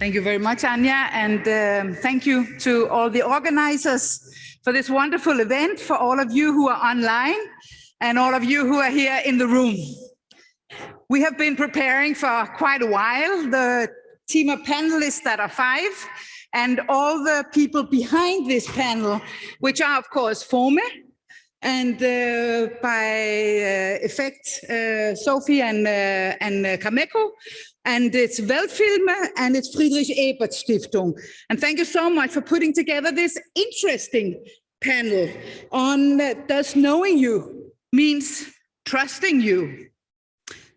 Thank you very much, Anya, and thank you to all the organizers for this wonderful event, for all of you who are online, and all of you who are here in the room. We have been preparing for quite a while, the team of panelists that are 5, and all the people behind this panel, which are, of course, FOME, and by effect, Sophie and Kameko, and it's Weltfilme, and it's Friedrich Ebert Stiftung. And thank you so much for putting together this interesting panel on does knowing you means trusting you.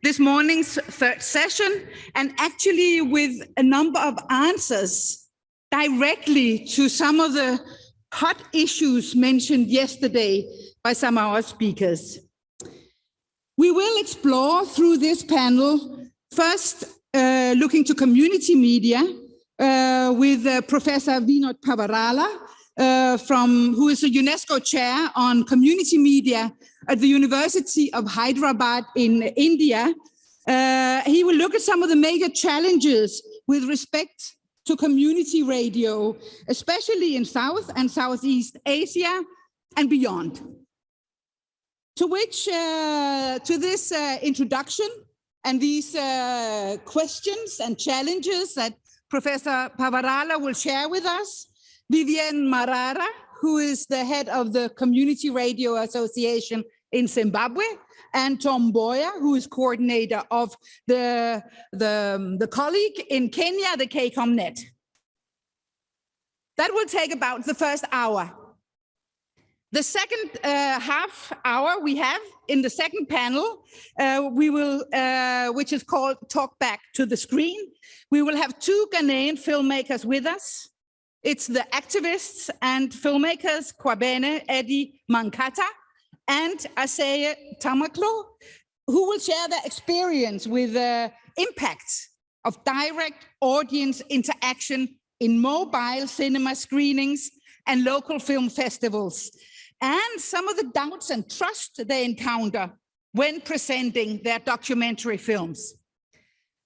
This morning's third session, and actually with a number of answers directly to some of the hot issues mentioned yesterday by some of our speakers. We will explore through this panel, first looking to community media with Professor Vinod Pavarala, who is a UNESCO chair on community media at the University of Hyderabad in India. He will look at some of the major challenges with respect to community radio, especially in South and Southeast Asia and beyond. To this introduction and these questions and challenges that Professor Pavarala will share with us, Vivienne Marara, who is the head of the Community Radio Association in Zimbabwe, and Tom Boyer, who is coordinator of the colleague in Kenya, the KCOMnet. That will take about the first hour. The second half hour we have in the second panel, which is called Talk Back to the Screen. We will have 2 Ghanaian filmmakers with us. It's the activists and filmmakers Kwabene Eddie Mankata and Aseye Tamaklo, who will share their experience with the impacts of direct audience interaction in mobile cinema screenings and local film festivals, and some of the doubts and trust they encounter when presenting their documentary films.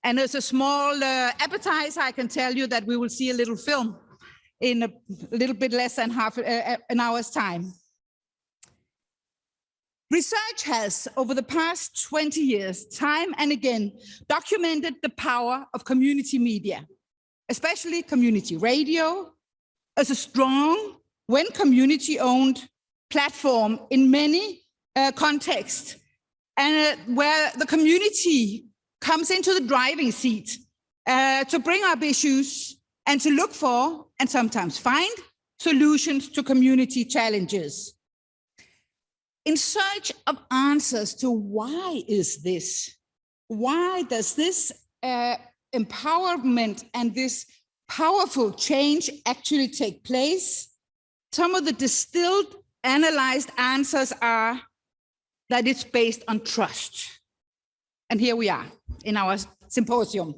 And as a small appetizer, I can tell you that we will see a little film in a little bit less than half an hour's time. Research has, over the past 20 years, time and again, documented the power of community media, especially community radio, as a strong, when community-owned platform in many contexts, and where the community comes into the driving seat to bring up issues and to look for, and sometimes find, solutions to community challenges. In search of answers to why is this? Why does this empowerment and this powerful change actually take place? Some of the distilled, analyzed answers are that it's based on trust. And here we are in our symposium.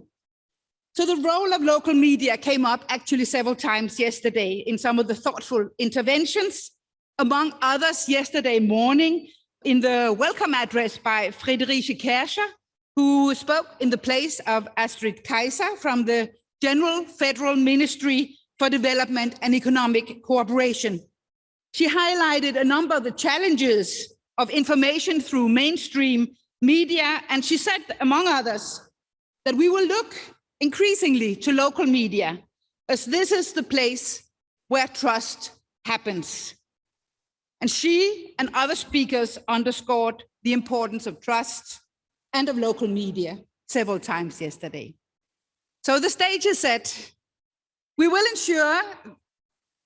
So the role of local media came up actually several times yesterday in some of the thoughtful interventions, among others yesterday morning in the welcome address by Friederike Kerscher, who spoke in the place of Astrid Kaiser from the General Federal Ministry for Development and Economic Cooperation. She highlighted a number of the challenges of information through mainstream media, and she said, among others, that we will look increasingly to local media, as this is the place where trust happens. And she and other speakers underscored the importance of trust and of local media several times yesterday. So the stage is set. We will ensure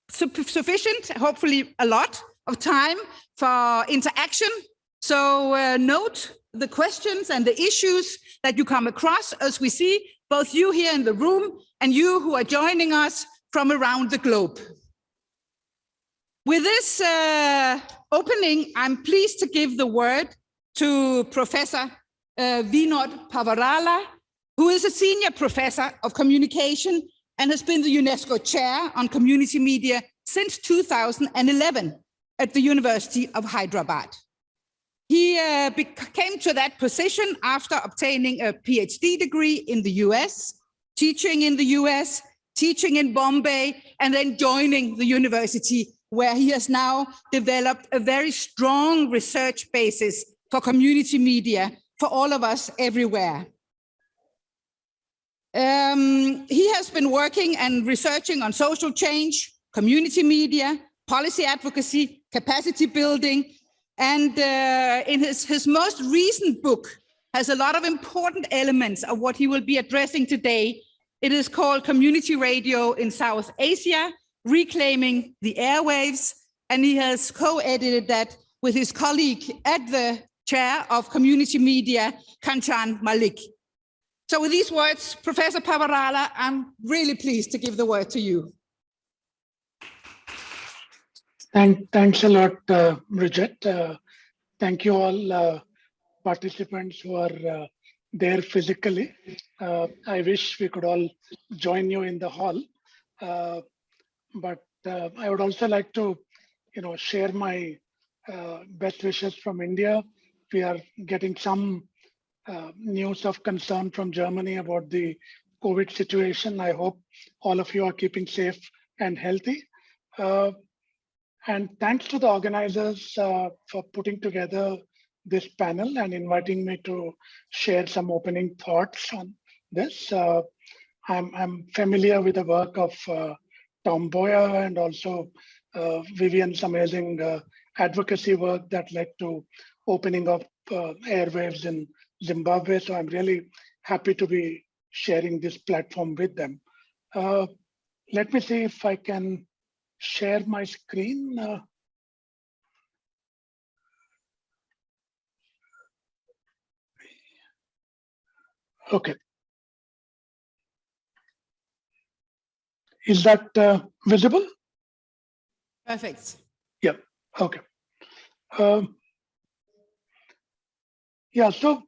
sufficient, hopefully a lot, of time for interaction. So note the questions and the issues that you come across as we see both you here in the room and you who are joining us from around the globe. With this opening, I'm pleased to give the word to Professor Vinod Pavarala, who is a senior professor of communication and has been the UNESCO chair on community media since 2011 at the University of Hyderabad. He came to that position after obtaining a PhD degree in the US teaching in the US, teaching in Bombay, and then joining the university, where he has now developed a very strong research basis for community media for all of us everywhere. He has been working and researching on social change, community media, policy advocacy, capacity building, and in his most recent book has a lot of important elements of what he will be addressing today. It is called Community Radio in South Asia, Reclaiming the Airwaves, and he has co-edited that with his colleague at the chair of community media, Kanchan Malik. So with these words, Professor Pavarala, I'm really pleased to give the word to you. Thanks a lot, Bridget. Thank you all participants who are there physically. I wish we could all join you in the hall, but I would also like to, share my best wishes from India. We are getting some news of concern from Germany about the COVID situation. I hope all of you are keeping safe and healthy. And thanks to the organizers for putting together this panel and inviting me to share some opening thoughts on this. I'm familiar with the work of Tom Boyer and also Vivian's amazing advocacy work that led to opening up airwaves in Zimbabwe. So I'm really happy to be sharing this platform with them. Let me see if I can share my screen. Okay. Is that visible? Perfect. Yeah, okay. Yeah, so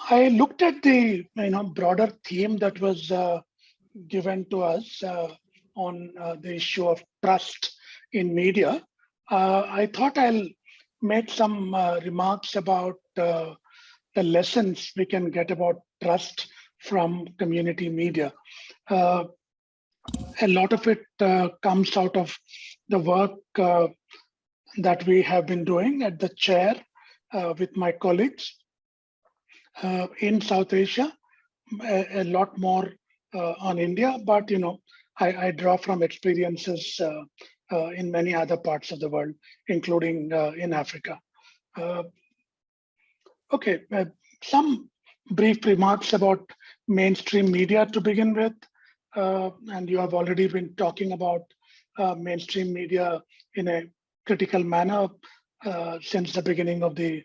I looked at the broader theme that was given to us on the issue of trust in media. I thought I'll make some remarks about the lessons we can get about trust from community media. A lot of it comes out of the work that we have been doing at the chair with my colleagues in South Asia, a lot more on India, but I draw from experiences in many other parts of the world, including in Africa. Okay, some brief remarks about mainstream media to begin with. And you have already been talking about mainstream media in a critical manner since the beginning of the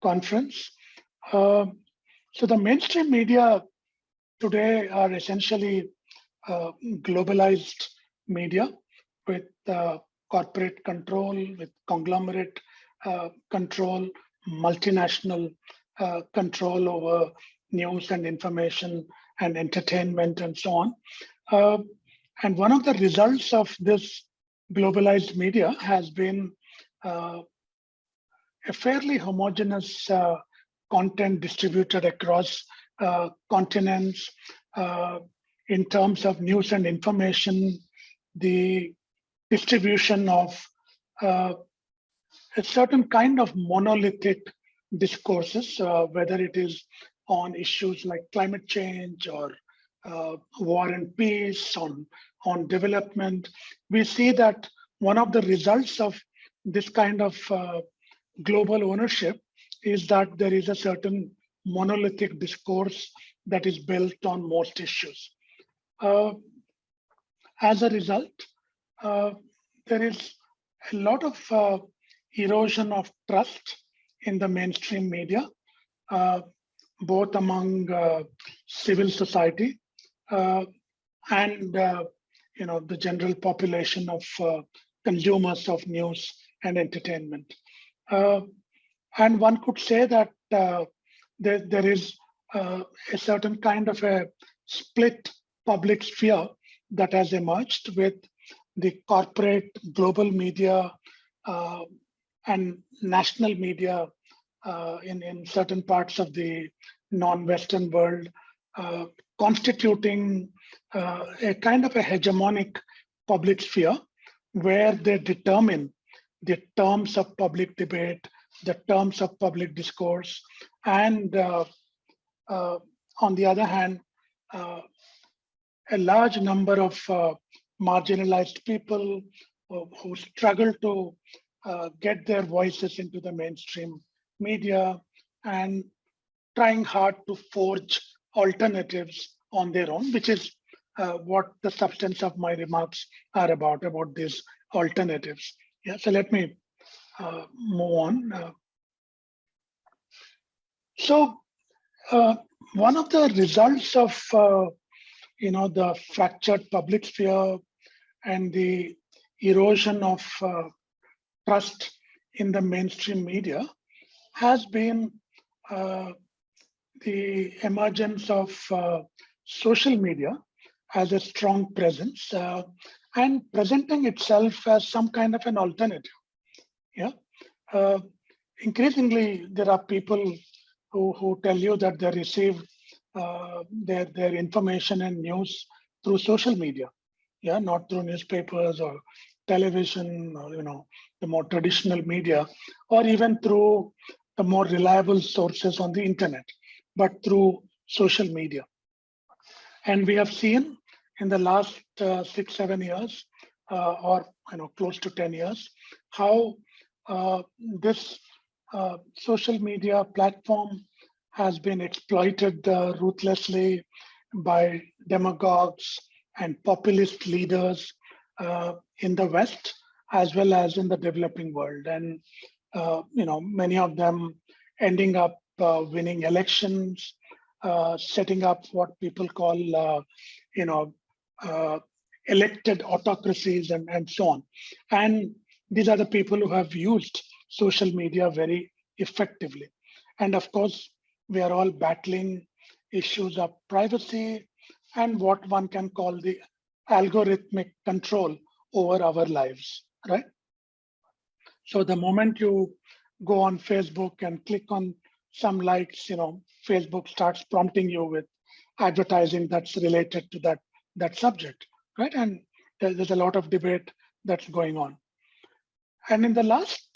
conference. So the mainstream media today are essentially globalized media with corporate control, with conglomerate control, multinational control over news and information and entertainment and so on. And one of the results of this globalized media has been a fairly homogeneous content distributed across continents. In terms of news and information, the distribution of a certain kind of monolithic discourses, whether it is on issues like climate change or war and peace, on development. We see that one of the results of this kind of global ownership is that there is a certain monolithic discourse that is built on most issues. As a result, there is a lot of erosion of trust in the mainstream media, both among civil society and the general population of consumers of news and entertainment. And one could say that there is a certain kind of a split public sphere that has emerged with the corporate global media and national media in certain parts of the non-Western world constituting a kind of a hegemonic public sphere where they determine the terms of public debate, the terms of public discourse, and on the other hand, a large number of marginalized people who struggle to get their voices into the mainstream media and trying hard to forge alternatives on their own, which is what the substance of my remarks are about these alternatives. Yeah, so let me move on. So one of the results of the fractured public sphere and the erosion of trust in the mainstream media has been the emergence of social media as a strong presence and presenting itself as some kind of an alternative. Yeah, increasingly there are people who tell you that they receive their information and news through social media. Yeah, not through newspapers or television or the more traditional media, or even through the more reliable sources on the internet, but through social media. And we have seen in the last 6-7 years, or close to 10 years, how this social media platform has been exploited ruthlessly by demagogues and populist leaders in the West, as well as in the developing world. And many of them ending up winning elections, setting up what people call elected autocracies and so on. And these are the people who have used social media very effectively. And of course, we are all battling issues of privacy and what one can call the algorithmic control over our lives, right? So the moment you go on Facebook and click on some likes, Facebook starts prompting you with advertising that's related to that subject, right? And there's a lot of debate that's going on. And in the last,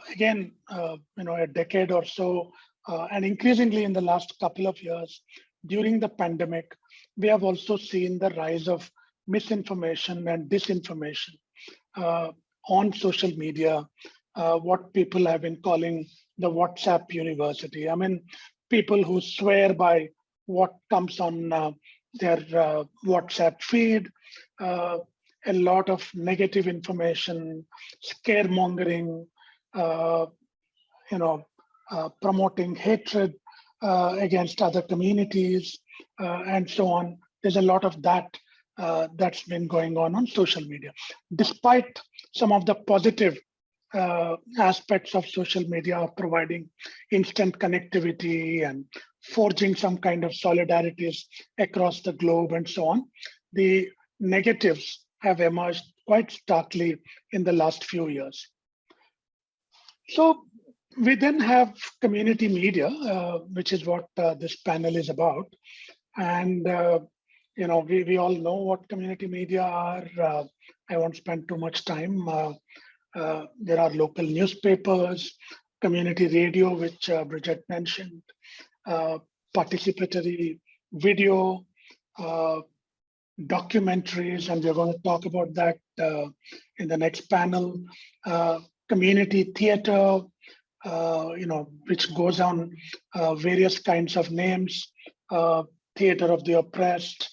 again, a decade or so, and increasingly in the last couple of years, during the pandemic, we have also seen the rise of misinformation and disinformation on social media, what people have been calling the WhatsApp university. I mean, people who swear by what comes on their WhatsApp feed, a lot of negative information, scaremongering, promoting hatred against other communities, and so on. There's a lot of that that's been going on social media. Despite some of the positive aspects of social media of providing instant connectivity and forging some kind of solidarities across the globe and so on, the negatives have emerged quite starkly in the last few years. So we then have community media, which is what this panel is about. And we all know what community media are. I won't spend too much time. There are local newspapers, community radio, which Bridget mentioned, participatory video, documentaries, and we're going to talk about that in the next panel. Community theater, which goes on various kinds of names, theater of the oppressed,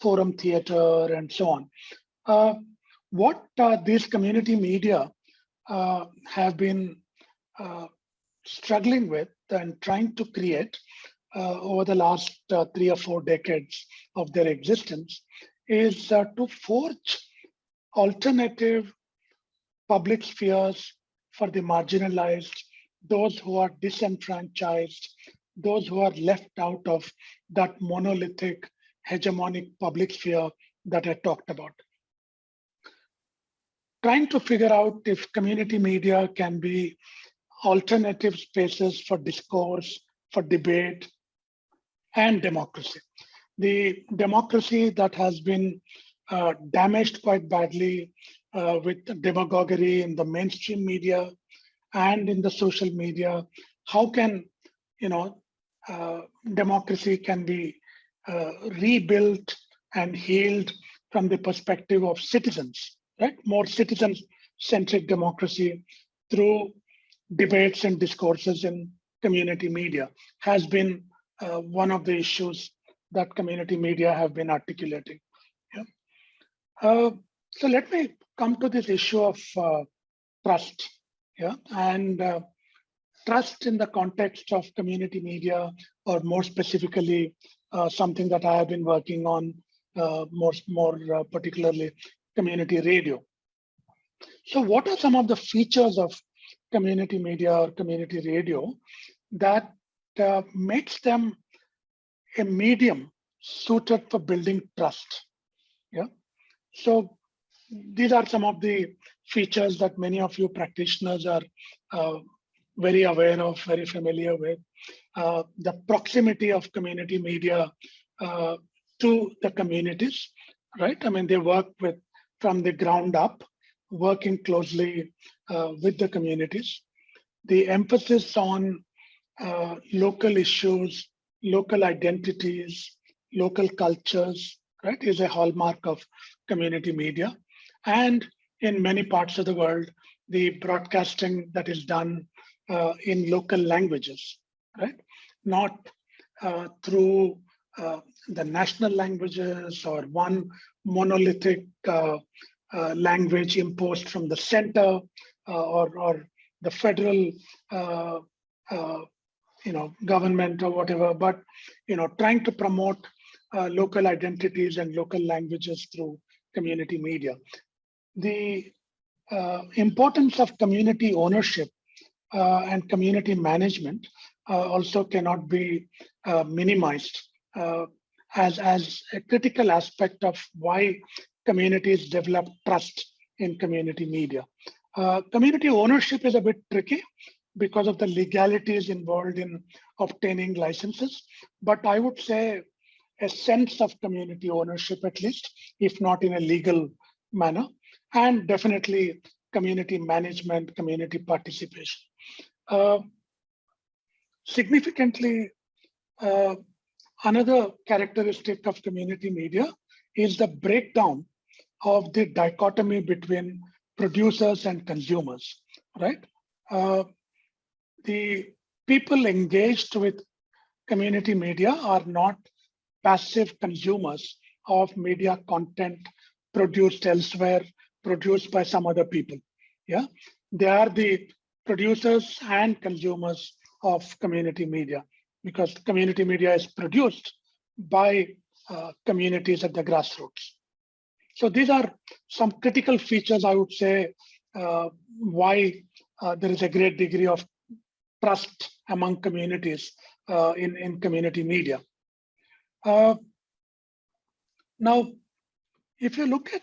forum theater, and so on. What these community media have been struggling with and trying to create over the last 3 or 4 decades of their existence is to forge alternative public spheres for the marginalized, those who are disenfranchised, those who are left out of that monolithic hegemonic public sphere that I talked about. Trying to figure out if community media can be alternative spaces for discourse, for debate, and democracy. The democracy that has been damaged quite badly with demagoguery in the mainstream media and in the social media. How can, democracy can be rebuilt and healed from the perspective of citizens, right? More citizen-centric democracy through debates and discourses in community media has been one of the issues that community media have been articulating. Yeah. So let me come to this issue of trust. Yeah, and trust in the context of community media, or more specifically, something that I have been working on more particularly community radio. So what are some of the features of community media or community radio that makes them a medium suited for building trust? Yeah. So these are some of the features that many of you practitioners are very aware of, very familiar with. The proximity of community media to the communities, right? I mean, they work with from the ground up, working closely with the communities. The emphasis on local issues, local identities, local cultures, right, is a hallmark of community media. And in many parts of the world, the broadcasting that is done in local languages, right? Not through the national languages or one monolithic language imposed from the center or the federal government or whatever, but trying to promote local identities and local languages through community media. The importance of community ownership and community management also cannot be minimized as a critical aspect of why communities develop trust in community media. Community ownership is a bit tricky because of the legalities involved in obtaining licenses, but I would say a sense of community ownership, at least, if not in a legal manner, and definitely community management, community participation. Significantly, another characteristic of community media is the breakdown of the dichotomy between producers and consumers, right? The people engaged with community media are not passive consumers of media content produced elsewhere, produced by some other people. Yeah, they are the producers and consumers of community media, because community media is produced by communities at the grassroots. So these are some critical features, I would say, why there is a great degree of trust among communities in community media. Now, if you look at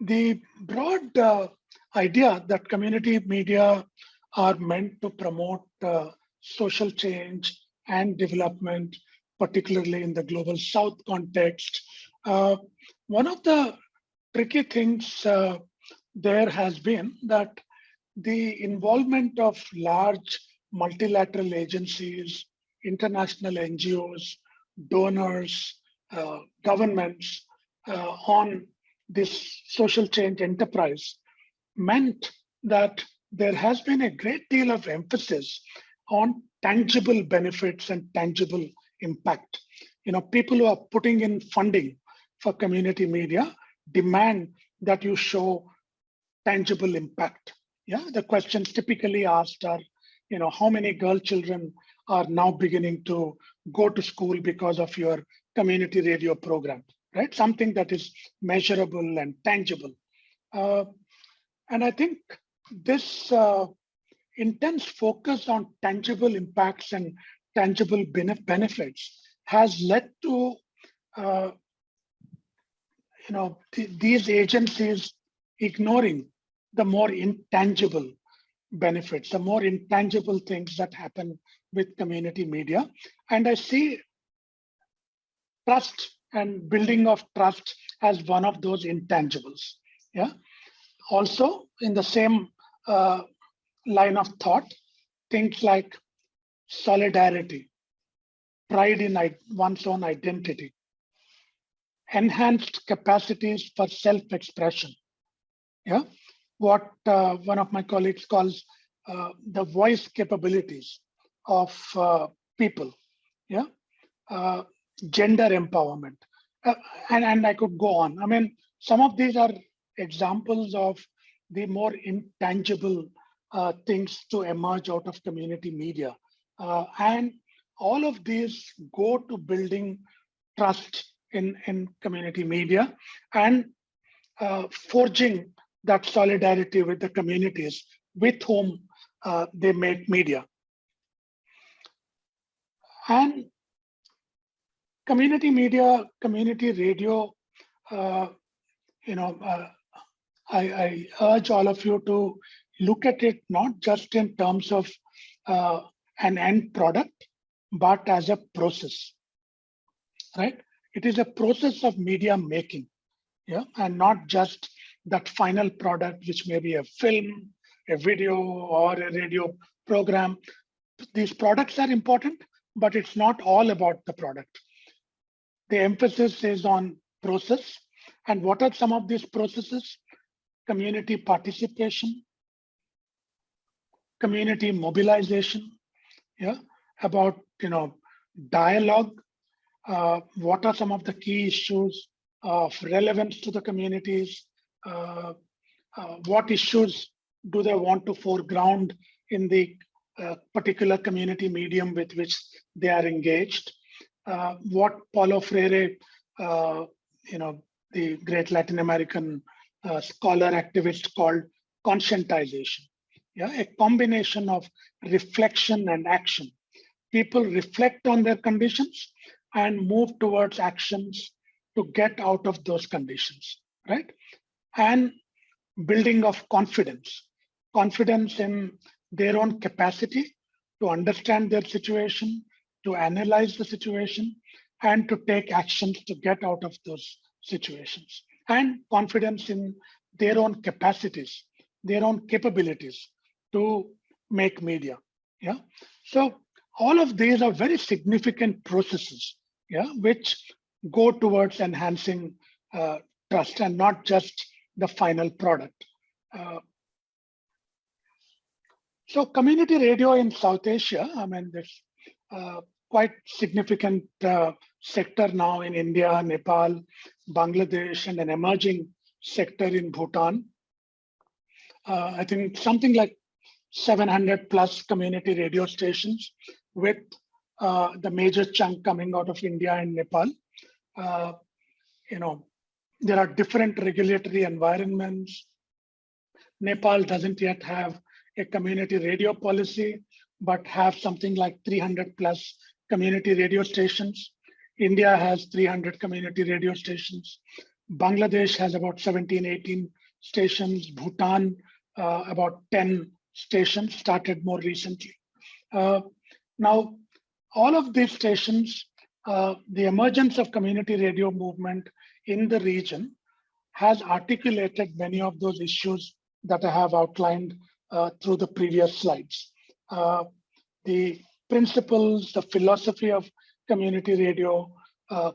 the broad idea that community media are meant to promote social change and development, particularly in the global South context. One of the tricky things there has been that the involvement of large multilateral agencies, international NGOs, donors, governments on this social change enterprise meant that there has been a great deal of emphasis on tangible benefits and tangible impact. People who are putting in funding for community media demand that you show tangible impact. Yeah, the questions typically asked are, how many girl children are now beginning to go to school because of your community radio program, right? Something that is measurable and tangible. And I think this intense focus on tangible impacts and tangible benefits has led to these agencies ignoring the more intangible benefits, the more intangible things that happen with community media. And I see trust and building of trust as one of those intangibles. Yeah. Also, in the same line of thought, things like solidarity, pride in one's own identity, enhanced capacities for self-expression. Yeah, what one of my colleagues calls the voice capabilities of people. Yeah, gender empowerment, and I could go on. I mean, some of these are examples of the more intangible things to emerge out of community media, and all of these go to building trust in community media and forging that solidarity with the communities with whom they make media. And community media, community radio, I urge all of you to look at it not just in terms of an end product, but as a process, right? It is a process of media making, yeah, and not just that final product, which may be a film, a video, or a radio program. These products are important, but it's not all about the product. The emphasis is on process. And what are some of these processes? Community participation, community mobilization, yeah, about dialogue. What are some of the key issues of relevance to the communities? What issues do they want to foreground in the particular community medium with which they are engaged? What Paulo Freire, the great Latin American scholar activist, called conscientization. Yeah, a combination of reflection and action. People reflect on their conditions and move towards actions to get out of those conditions, right? And building of confidence in their own capacity to understand their situation, to analyze the situation, and to take actions to get out of those situations. And confidence in their own capacities, their own capabilities to make media. Yeah. So all of these are very significant processes, yeah, which go towards enhancing trust and not just the final product. So community radio in South Asia, I mean, there's quite significant sector now in India, Nepal, Bangladesh, and an emerging sector in Bhutan. I think something like 700 plus community radio stations, with the major chunk coming out of India and Nepal. There are different regulatory environments. Nepal doesn't yet have a community radio policy, but have something like 300 plus community radio stations. India has 300 community radio stations. Bangladesh has about 17, 18 stations. Bhutan, about 10 stations, started more recently. Now, all of these stations, the emergence of community radio movement in the region has articulated many of those issues that I have outlined through the previous slides. The principles, the philosophy of community radio,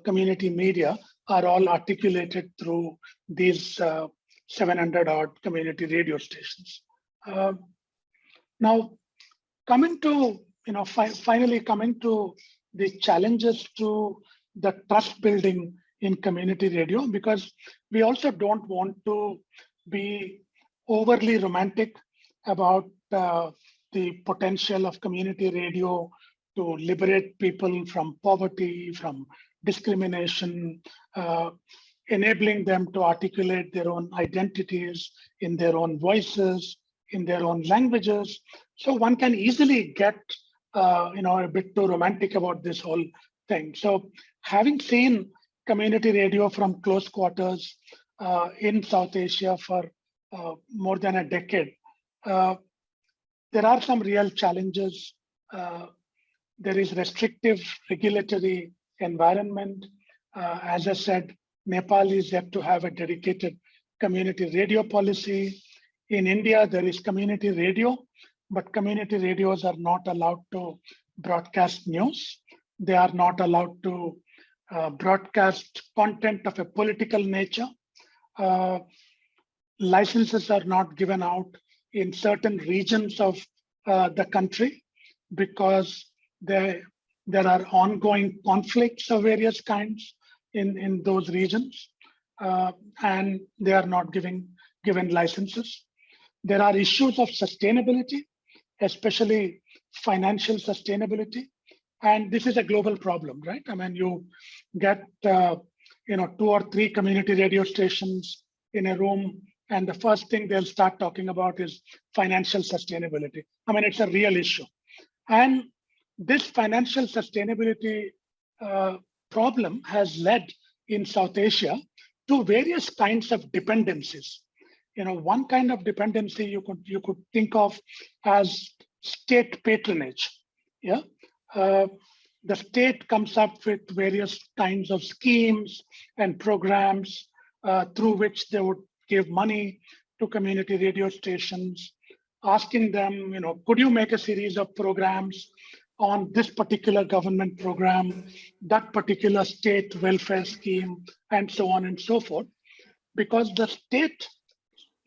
community media are all articulated through these 700 odd community radio stations. Now, coming to, finally coming to the challenges to the trust building in community radio, because we also don't want to be overly romantic about the potential of community radio to liberate people from poverty, from discrimination, enabling them to articulate their own identities in their own voices, in their own languages. So one can easily get a bit too romantic about this whole thing. So having seen community radio from close quarters in South Asia for more than a decade. There are some real challenges. There is restrictive regulatory environment. As I said, Nepal is yet to have a dedicated community radio policy. In India, there is community radio, but community radios are not allowed to broadcast news. They are not allowed to broadcast content of a political nature. Licenses are not given out in certain regions of the country because there are ongoing conflicts of various kinds in those regions, and they are not given licenses. There are issues of sustainability, especially financial sustainability, and this is a global problem, right? I mean, you get 2 or 3 community radio stations in a room, and the first thing they'll start talking about is financial sustainability. I mean, it's a real issue. And this financial sustainability problem has led in South Asia to various kinds of dependencies. One kind of dependency you could think of as state patronage. Yeah, the state comes up with various kinds of schemes and programs through which they would give money to community radio stations, asking them, could you make a series of programs on this particular government program, that particular state welfare scheme, and so on and so forth, because the state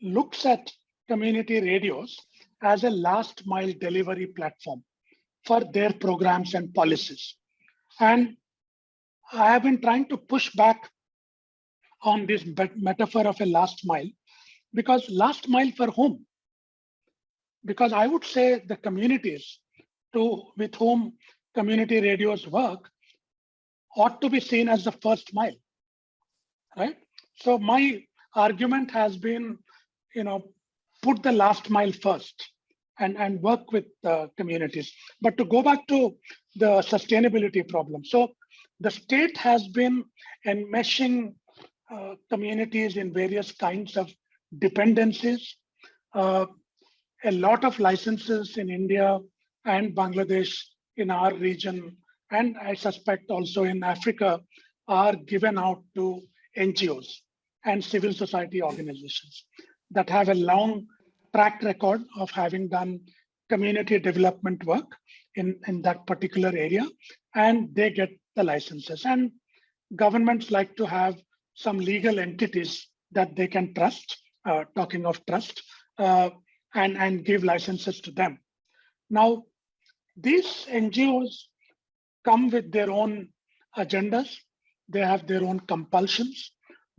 looks at community radios as a last mile delivery platform for their programs and policies. And I have been trying to push back on this metaphor of a last mile, because last mile for whom? Because I would say the communities with whom community radios work ought to be seen as the first mile, right? So my argument has been, put the last mile first and work with communities. But to go back to the sustainability problem. So the state has been enmeshing communities in various kinds of dependencies. A lot of licenses in India and Bangladesh, in our region, and I suspect also in Africa, are given out to NGOs and civil society organizations that have a long track record of having done community development work in that particular area, and they get the licenses. And governments like to have some legal entities that they can trust, talking of trust, and give licenses to them. Now, these NGOs come with their own agendas. They have their own compulsions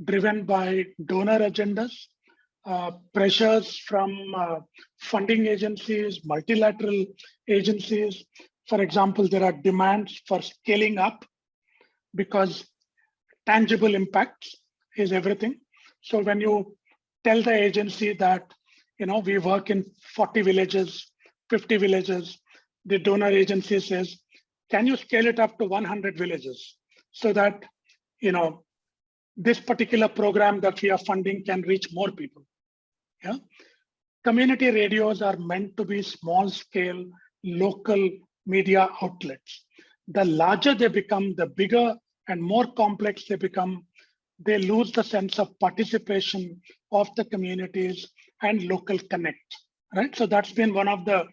driven by donor agendas, pressures from funding agencies, multilateral agencies. For example, there are demands for scaling up because tangible impacts is everything. So when you tell the agency that, we work in 40 villages, 50 villages, the donor agency says, can you scale it up to 100 villages so that, this particular program that we are funding can reach more people? Yeah. Community radios are meant to be small scale, local media outlets. The larger they become, the bigger and more complex they become, they lose the sense of participation of the communities and local connect, right? So that's been one of the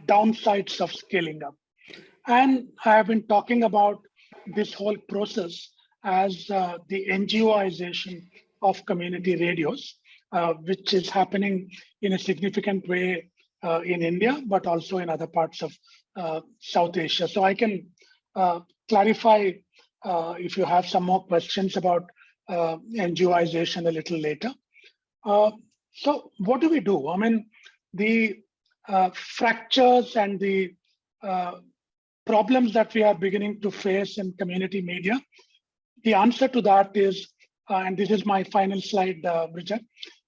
downsides of scaling up. And I have been talking about this whole process as the NGOization of community radios, which is happening in a significant way in India, but also in other parts of South Asia. So I can clarify if you have some more questions about NGOization a little later. So what do we do? I mean, the fractures and the problems that we are beginning to face in community media, the answer to that is, and this is my final slide, Bridget,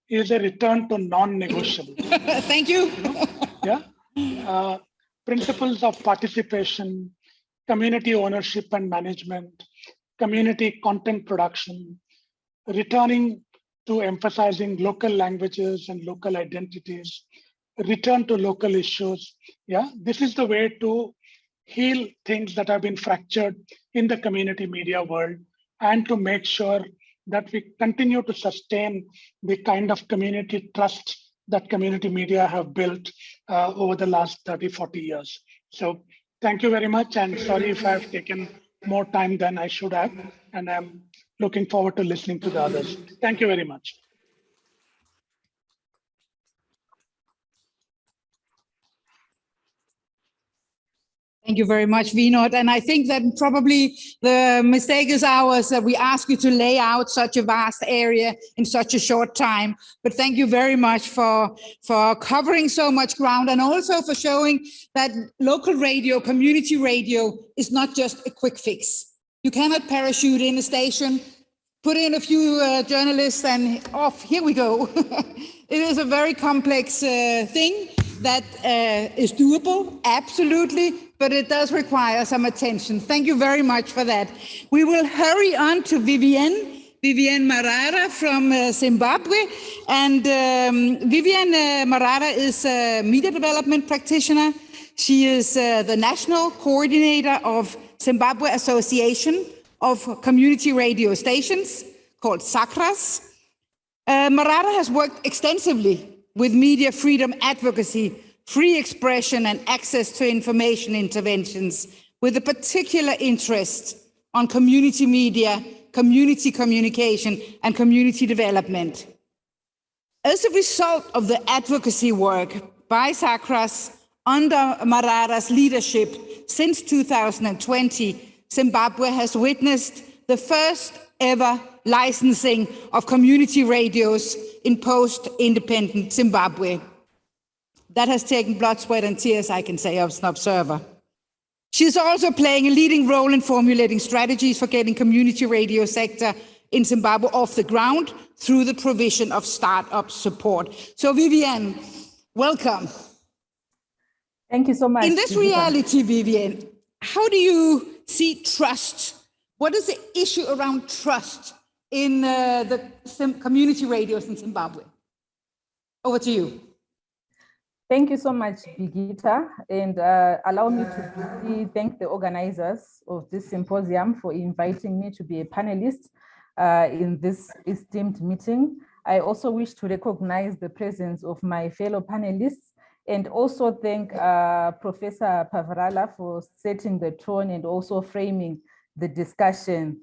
is a return to non-negotiable. Thank you. Yeah. Principles of participation, community ownership and management, community content production, returning to emphasizing local languages and local identities, return to local issues. Yeah, this is the way to heal things that have been fractured in the community media world, and to make sure that we continue to sustain the kind of community trust that community media have built over the last 30, 40 years. So thank you very much, and sorry if I've taken more time than I should have, and I'm looking forward to listening to the others. Thank you very much. Thank you very much, Vinod. And I think that probably the mistake is ours that we ask you to lay out such a vast area in such a short time. But thank you very much for covering so much ground, and also for showing that local radio, community radio, is not just a quick fix. You cannot parachute in a station, put in a few journalists, and off, here we go. It is a very complex thing that is doable, absolutely, but it does require some attention. Thank you very much for that. We will hurry on to Vivienne Marara from Zimbabwe. And Vivienne Marara is a media development practitioner. She is the national coordinator of Zimbabwe Association of Community Radio Stations, called SACRAS. Marara has worked extensively with media freedom advocacy, free expression, and access to information interventions, with a particular interest on community media, community communication, and community development. As a result of the advocacy work by SACRAS under Marara's leadership since 2020, Zimbabwe has witnessed the first ever licensing of community radios in post-independent Zimbabwe. That has taken blood, sweat, and tears, I can say, as an observer. She's also playing a leading role in formulating strategies for getting community radio sector in Zimbabwe off the ground through the provision of startup support. So Vivienne, welcome. Thank you so much. In this reality, Vivienne, how do you see trust? What is the issue around trust in the community radios in Zimbabwe? Over to you. Thank you so much, Birgitta, and allow me to really thank the organizers of this symposium for inviting me to be a panelist in this esteemed meeting. I also wish to recognize the presence of my fellow panelists, and also thank Professor Pavarala for setting the tone and also framing the discussion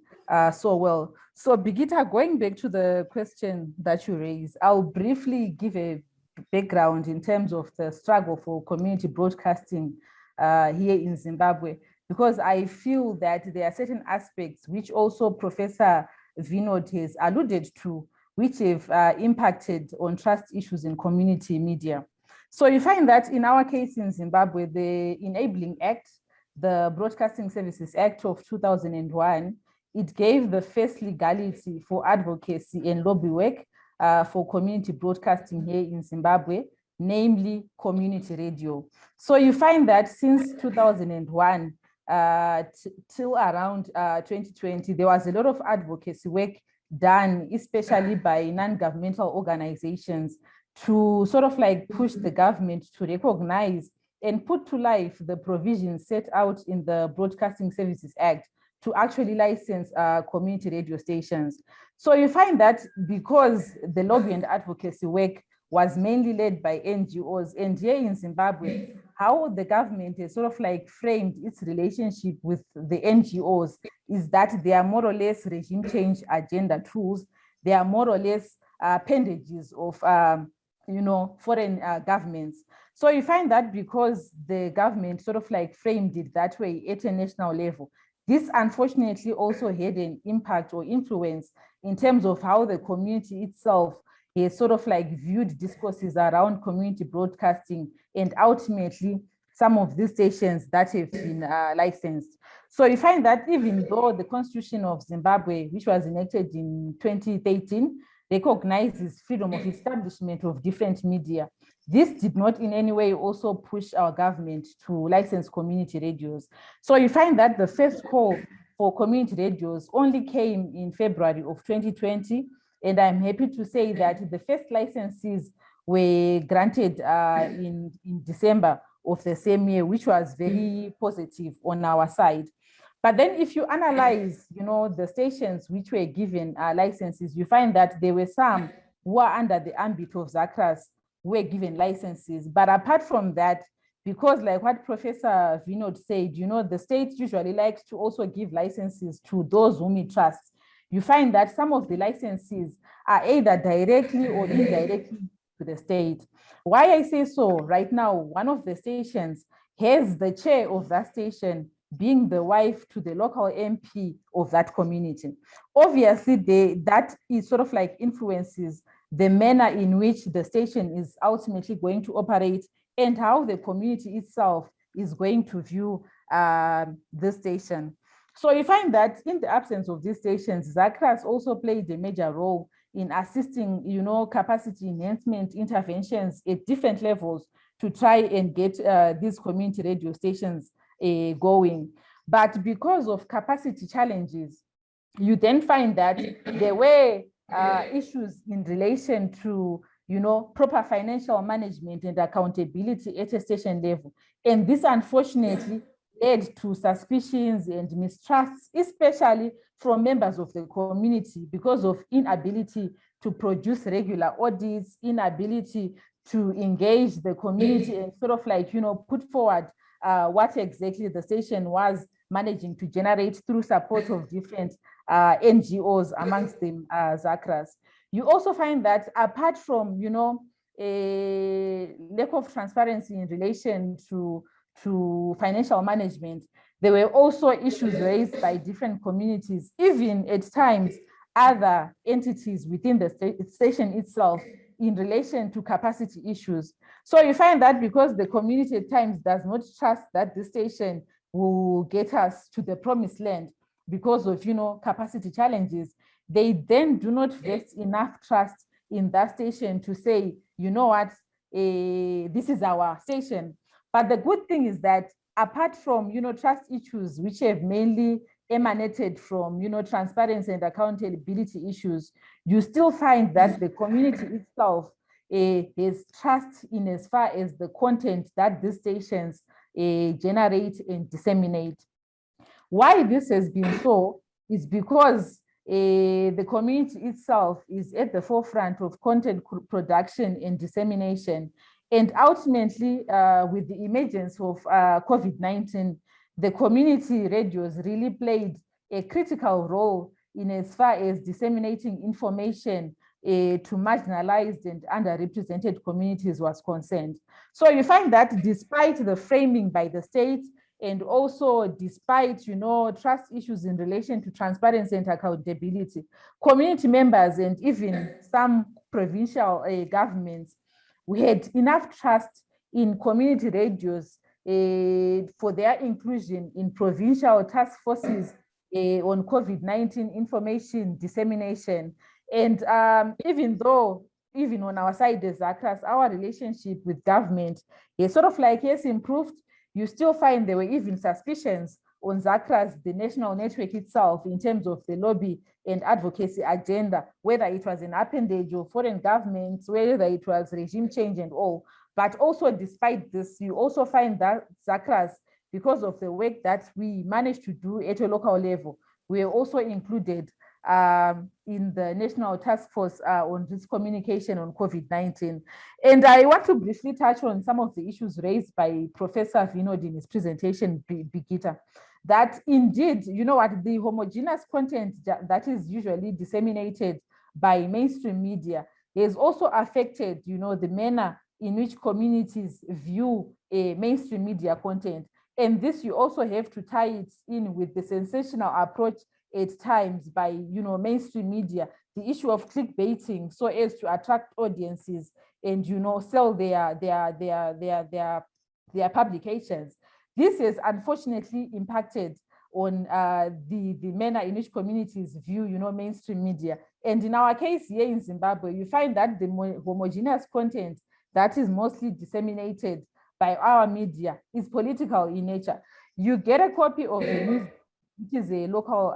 so well. So Birgitta, going back to the question that you raised, I'll briefly give a background in terms of the struggle for community broadcasting here in Zimbabwe, because I feel that there are certain aspects which also Professor Vinod has alluded to, which have impacted on trust issues in community media. So you find that in our case in Zimbabwe, the Enabling Act, the Broadcasting Services Act of 2001, it gave the first legality for advocacy and lobby work for community broadcasting here in Zimbabwe, namely community radio. So you find that since 2001 till around 2020, there was a lot of advocacy work done, especially by non-governmental organizations, to sort of like push the government to recognize and put to life the provisions set out in the Broadcasting Services Act to actually license community radio stations. So you find that because the lobby and advocacy work was mainly led by NGOs, and here in Zimbabwe, how the government has sort of like framed its relationship with the NGOs is that they are more or less regime change agenda tools. They are more or less appendages of foreign governments. So you find that because the government sort of like framed it that way at a national level, this unfortunately also had an impact or influence in terms of how the community itself has sort of like viewed discourses around community broadcasting, and ultimately some of these stations that have been licensed. So you find that even though the Constitution of Zimbabwe, which was enacted in 2013, recognizes freedom of establishment of different media, this did not in any way also push our government to license community radios. So you find that the first call for community radios only came in February of 2020, And I'm happy to say that the first licenses were granted in December of the same year, which was very positive on our side. But then if you analyze, the stations which were given licenses, you find that there were some who are under the ambit of ZACRAS who were given licenses. But apart from that, because like what Professor Vinod said, the state usually likes to also give licenses to those whom it trusts. You find that some of the licenses are either directly or indirectly to the state. Why I say so, right now, one of the stations has the chair of that station being the wife to the local MP of that community. Obviously, that is sort of like influences the manner in which the station is ultimately going to operate and how the community itself is going to view the station. So you find that in the absence of these stations, ZACRAS also played a major role in assisting, capacity enhancement interventions at different levels to try and get these community radio stations going. But because of capacity challenges, you then find that there were issues in relation to proper financial management and accountability at a station level. And this unfortunately led to suspicions and mistrusts, especially from members of the community because of inability to produce regular audits, inability to engage the community and sort of like, put forward what exactly the station was managing to generate through support of different NGOs, amongst them ZACRAS. You also find that apart from, a lack of transparency in relation to financial management, there were also issues raised by different communities, even at times other entities within the station itself in relation to capacity issues. So you find that because the community at times does not trust that the station will get us to the promised land because of, capacity challenges, they then do not vest enough trust in that station to say, this is our station. But the good thing is that apart from, trust issues, which have mainly emanated from, transparency and accountability issues, you still find that the community itself has trust in as far as the content that these stations generate and disseminate. Why this has been so is because the community itself is at the forefront of content production and dissemination. And ultimately, with the emergence of COVID-19, the community radios really played a critical role in as far as disseminating information to marginalized and underrepresented communities was concerned. So you find that despite the framing by the state, and also despite, trust issues in relation to transparency and accountability, community members and even some provincial governments, we had enough trust in community radios for their inclusion in provincial task forces on COVID-19 information dissemination. And even on our side as ZACRAS, our relationship with government is sort of like, yes, improved, you still find there were even suspicions on ZACRAS, the national network itself, in terms of the lobby and advocacy agenda, whether it was an appendage of foreign governments, whether it was regime change and all. But also despite this, you also find that ZACRAS, because of the work that we managed to do at a local level, we are also included in the National Task Force on Risk Communication on COVID-19. And I want to briefly touch on some of the issues raised by Professor Vinod in his presentation, Bigita, that indeed, the homogeneous content that is usually disseminated by mainstream media has also affected, the manner in which communities view a mainstream media content. And this, you also have to tie it in with the sensational approach at times by, mainstream media, the issue of clickbaiting, so as to attract audiences and, sell their publications. This has unfortunately impacted on the manner in which communities view, mainstream media. And in our case here in Zimbabwe, you find that the homogeneous content that is mostly disseminated by our media is political in nature. You get a copy of the news, which is a local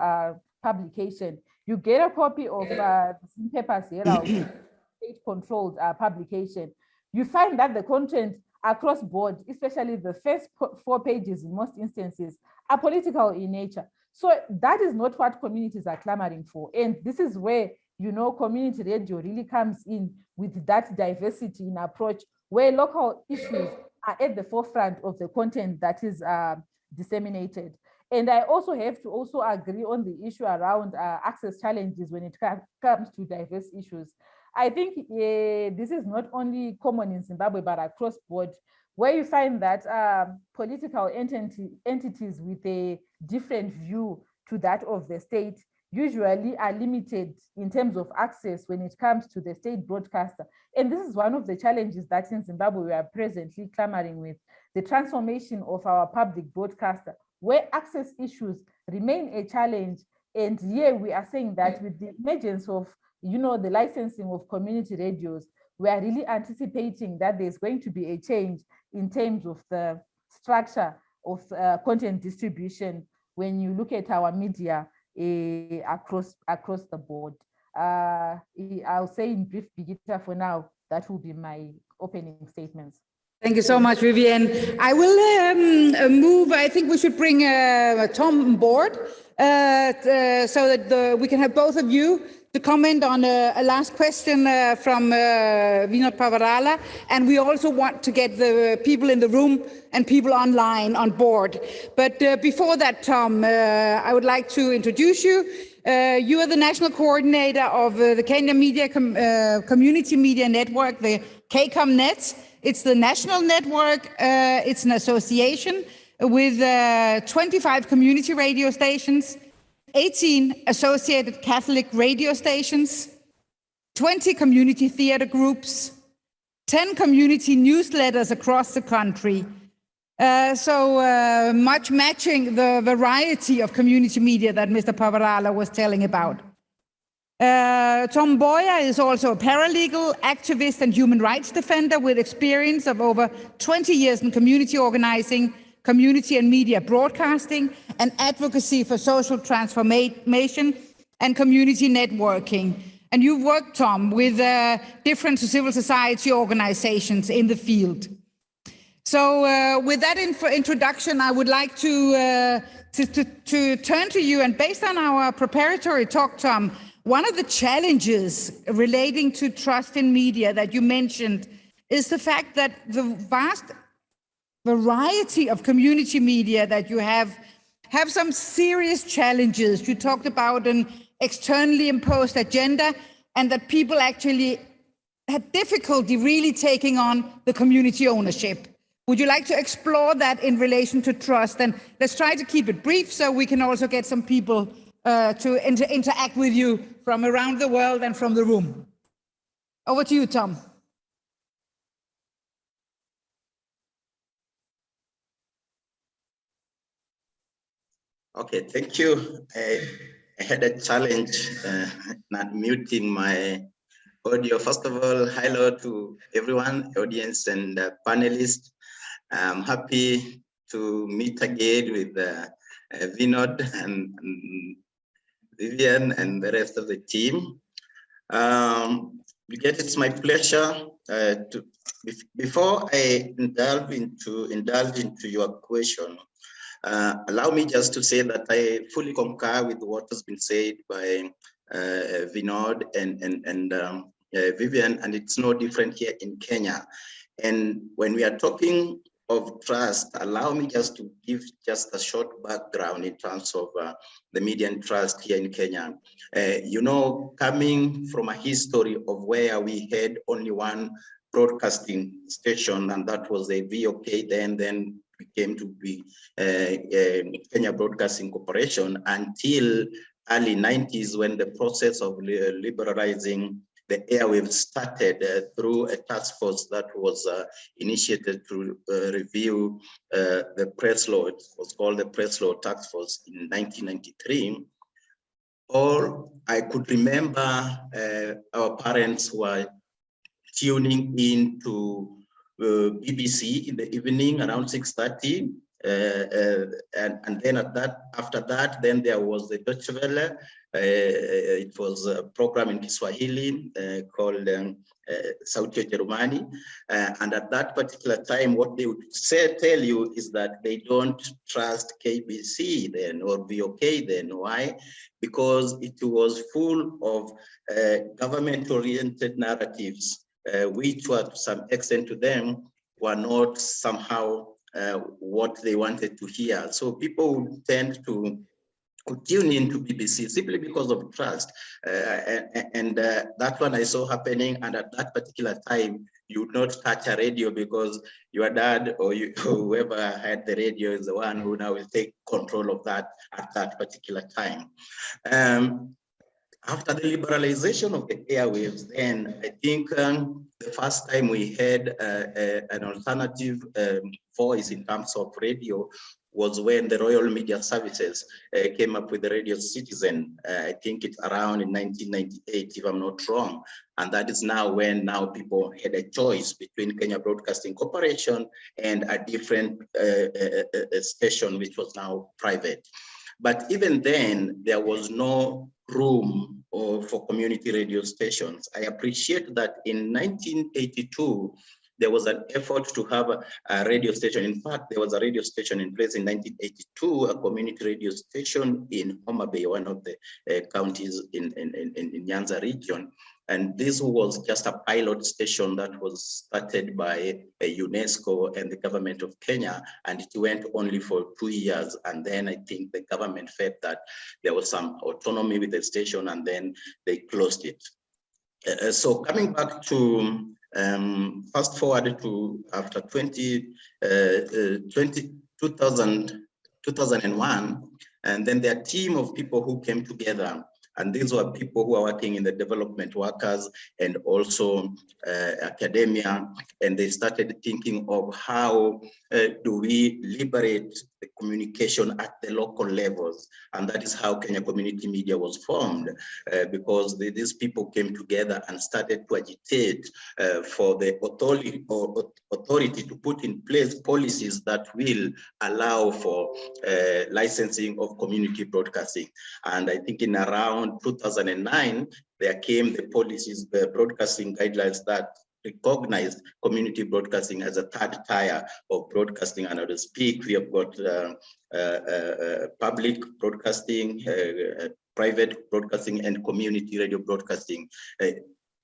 publication, You get a copy of the Papers Herald, state-controlled publication. You find that the content across board, especially the first 4 pages in most instances, are political in nature. So that is not what communities are clamoring for. And this is where, you know, community radio really comes in with that diversity in approach, where local issues are at the forefront of the content that is disseminated. And I also have to also agree on the issue around access challenges when it comes to diverse issues. I think this is not only common in Zimbabwe, but across board, where you find that political entities with a different view to that of the state usually are limited in terms of access when it comes to the state broadcaster. And this is one of the challenges that in Zimbabwe we are presently clamoring with, the transformation of our public broadcaster, where access issues remain a challenge. And here we are saying that with the emergence of, you know, the licensing of community radios, we are really anticipating that there's going to be a change in terms of the structure of content distribution when you look at our media across the board. I'll say in brief, Birgitta, for now, that will be my opening statements. Thank you so much, Vivian. I will move, I think we should bring Tom on board so that we can have both of you to comment on a last question from Vinod Pavarala. And we also want to get the people in the room and people online on board. But before that, Tom, I would like to introduce you. You are the national coordinator of the Kenya Media Community Media Network, the KCOMnet. It's the national network. It's an association with 25 community radio stations, 18 associated Catholic radio stations, 20 community theater groups, 10 community newsletters across the country. So much matching the variety of community media that Mr. Pavarala was telling about. Tom Boyer is also a paralegal, activist, and human rights defender with experience of over 20 years in community organizing, community and media broadcasting, and advocacy for social transformation and community networking. And you've worked, Tom, with different civil society organizations in the field. So with that introduction, I would like to turn to you. And based on our preparatory talk, Tom, one of the challenges relating to trust in media that you mentioned is the fact that the vast variety of community media that you have some serious challenges. You talked about an externally imposed agenda and that people actually had difficulty really taking on the community ownership. Would you like to explore that in relation to trust? And let's try to keep it brief so we can also get some people to interact with you from around the world and from the room. Over to you, Tom. Okay, thank you. I had a challenge not muting my audio. First of all, hello to everyone, audience and panelists. I'm happy to meet again with Vinod and Vivian and the rest of the team. It's my pleasure before I indulge into your question. Allow me just to say that I fully concur with what has been said by Vinod and Vivian, and it's no different here in Kenya. And when we are talking of trust, allow me just to give just a short background in terms of the media and trust here in Kenya. You know, coming from a history of where we had only one broadcasting station, and that was the VOK, then became to be Kenya Broadcasting Corporation until early 90s when the process of liberalizing the airwaves started through a task force that was initiated to review the press law. It was called the Press Law Task Force in 1993. Or I could remember our parents were tuning into BBC in the evening around 6:30. And then after that, then there was the Deutsche Welle It was a program in Kiswahili called Sauti ya Jerumani. And at that particular time, what they would tell you is that they don't trust KBC then or VOK then. Why? Because it was full of government-oriented narratives, which were to some extent to them were not somehow what they wanted to hear. So people would tend to tune into BBC simply because of trust. That's what I saw happening. And at that particular time, you would not touch a radio because your dad or whoever had the radio is the one who now will take control of that at that particular time. After the liberalization of the airwaves, then I think the first time we had an alternative voice in terms of radio was when the Royal Media Services came up with the Radio Citizen. I think it's around in 1998, if I'm not wrong. And that is now when people had a choice between Kenya Broadcasting Corporation and a different station, which was now private. But even then, there was no room for community radio stations. I appreciate that in 1982, there was an effort to have a radio station. In fact, there was a radio station in place in 1982, a community radio station in Homa Bay, one of the counties in Nyanza region. And this was just a pilot station that was started by UNESCO and the government of Kenya, and it went only for 2 years. And then I think the government felt that there was some autonomy with the station, and then they closed it. So coming back to, fast forward to after 2001, and then there are a team of people who came together. And these were people who are working in the development workers and also academia. And they started thinking of how do we liberate the communication at the local levels. And that is how Kenya Community Media was formed, because these people came together and started to agitate for the authority to put in place policies that will allow for licensing of community broadcasting. And I think in around 2009, there came the policies, the broadcasting guidelines that recognized community broadcasting as a third tier of broadcasting. And to speak, we have got public broadcasting, private broadcasting, and community radio broadcasting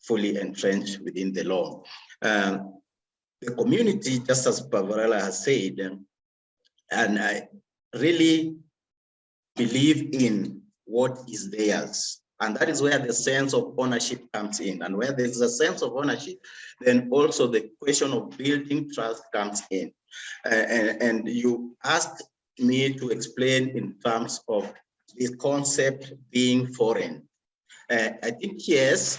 fully entrenched within the law. The community, just as Pavarala has said, and I really believe in what is theirs. And that is where the sense of ownership comes in. And where there's a sense of ownership, then also the question of building trust comes in. And you asked me to explain in terms of this concept being foreign. I think yes,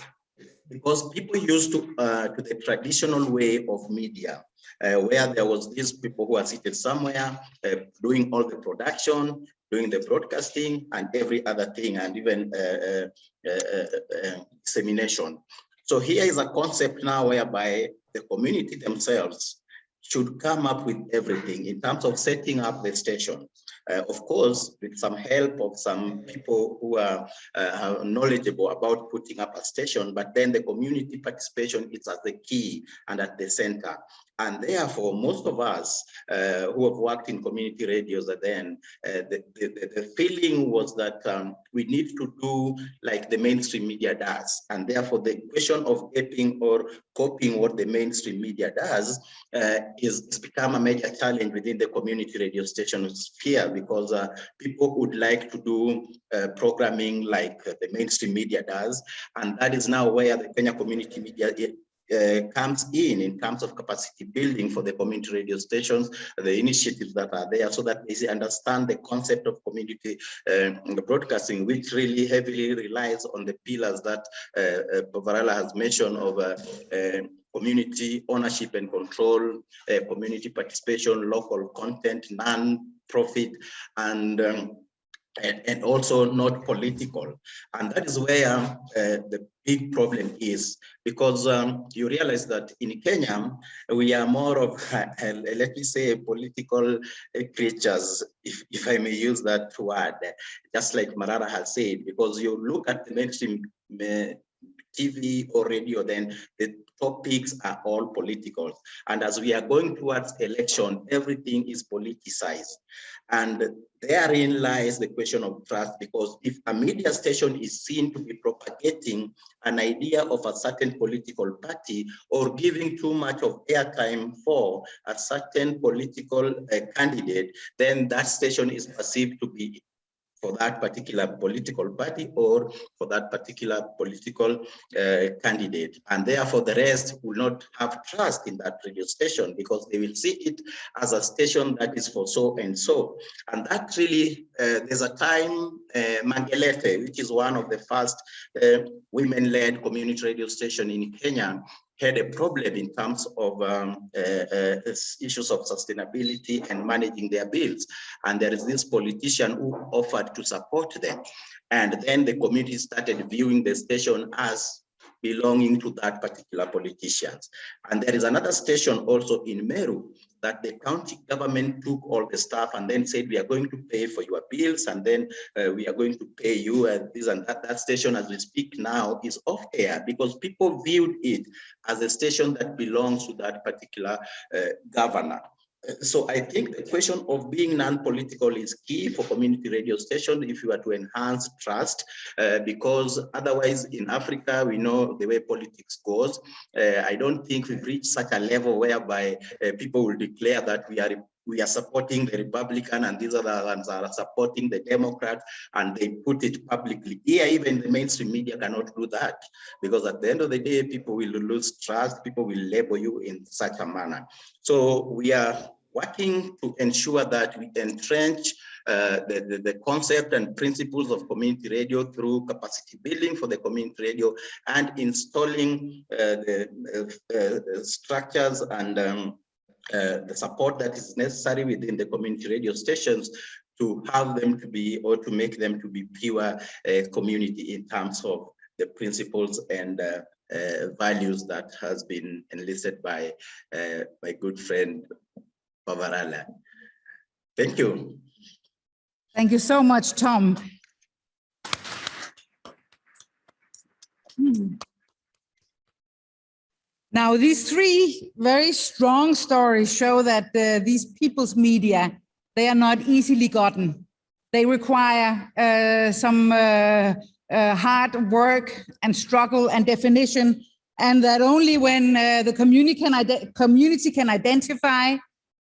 because people used to the traditional way of media, where there was these people who are seated somewhere doing all the production, doing the broadcasting and every other thing, and even dissemination. So here is a concept now whereby the community themselves should come up with everything in terms of setting up the station. Of course, with some help of some people who are knowledgeable about putting up a station, but then the community participation is at the key and at the center. And therefore, most of us who have worked in community radios, then the feeling was that we need to do like the mainstream media does. And therefore, the question of getting or copying what the mainstream media does is become a major challenge within the community radio station sphere, because people would like to do programming like the mainstream media does. And that is now where the Kenya Community Media comes in terms of capacity building for the community radio stations, the initiatives that are there, so that they understand the concept of community broadcasting, which really heavily relies on the pillars that Pavarala has mentioned of community ownership and control, community participation, local content, non-profit, and and also not political. And that is where the big problem is, because you realize that in Kenya, we are more of, let me say, political creatures, if I may use that word, just like Marara has said, because you look at the mainstream TV or radio, then the topics are all political. And as we are going towards election, everything is politicized. And therein lies the question of trust, because if a media station is seen to be propagating an idea of a certain political party or giving too much of airtime for a certain political candidate, then that station is perceived to be for that particular political party or for that particular political candidate. And therefore the rest will not have trust in that radio station because they will see it as a station that is for so and so. And that really, there's a time, Mangelefe, which is one of the first women-led community radio station in Kenya, had a problem in terms of issues of sustainability and managing their bills. And there is this politician who offered to support them. And then the community started viewing the station as belonging to that particular politicians. And there is another station also in Meru that the county government took all the staff and then said, we are going to pay for your bills, and then we are going to pay you this and that. That station, as we speak now, is off air because people viewed it as a station that belongs to that particular governor. So I think the question of being non-political is key for community radio station if you are to enhance trust, because otherwise in Africa, we know the way politics goes. I don't think we've reached such a level whereby people will declare that we are supporting the Republican and these other ones are supporting the Democrat, and they put it publicly. Here, even the mainstream media cannot do that, because at the end of the day, people will lose trust, people will label you in such a manner. So we are working to ensure that we entrench the concept and principles of community radio through capacity building for the community radio and installing the structures and the support that is necessary within the community radio stations to have them to be, or to make them to be pure community in terms of the principles and values that has been enlisted by my good friend Pavarala. Thank you. Thank you so much, Tom. Now, these three very strong stories show that these people's media, they are not easily gotten. They require some hard work and struggle and definition, and that only when the community can identify,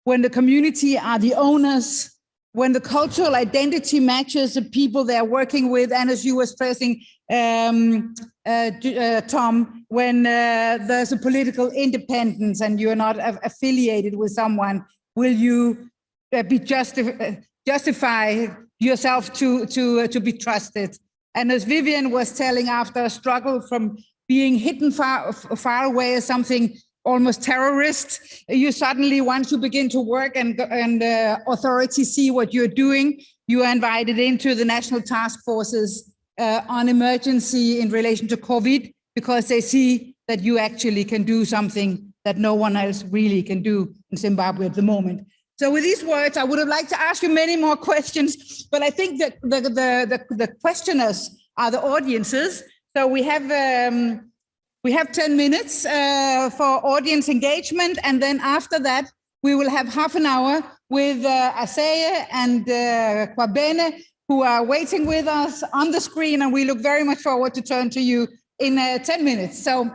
when the community are the owners, when the cultural identity matches the people they're working with, and as you were stressing, Tom, when there's a political independence and you're not affiliated with someone, will you justify yourself to be trusted? And as Vivian was telling, after a struggle from being hidden far away as something almost terrorist, you suddenly, once you begin to work and authorities see what you're doing, you are invited into the national task forces on emergency in relation to COVID, because they see that you actually can do something that no one else really can do in Zimbabwe at the moment. So with these words, I would have liked to ask you many more questions, but I think that the questioners are the audiences. So we have 10 minutes for audience engagement, and then after that, we will have half an hour with Aseye and Kwabene, who are waiting with us on the screen, and we look very much forward to turn to you in 10 minutes. So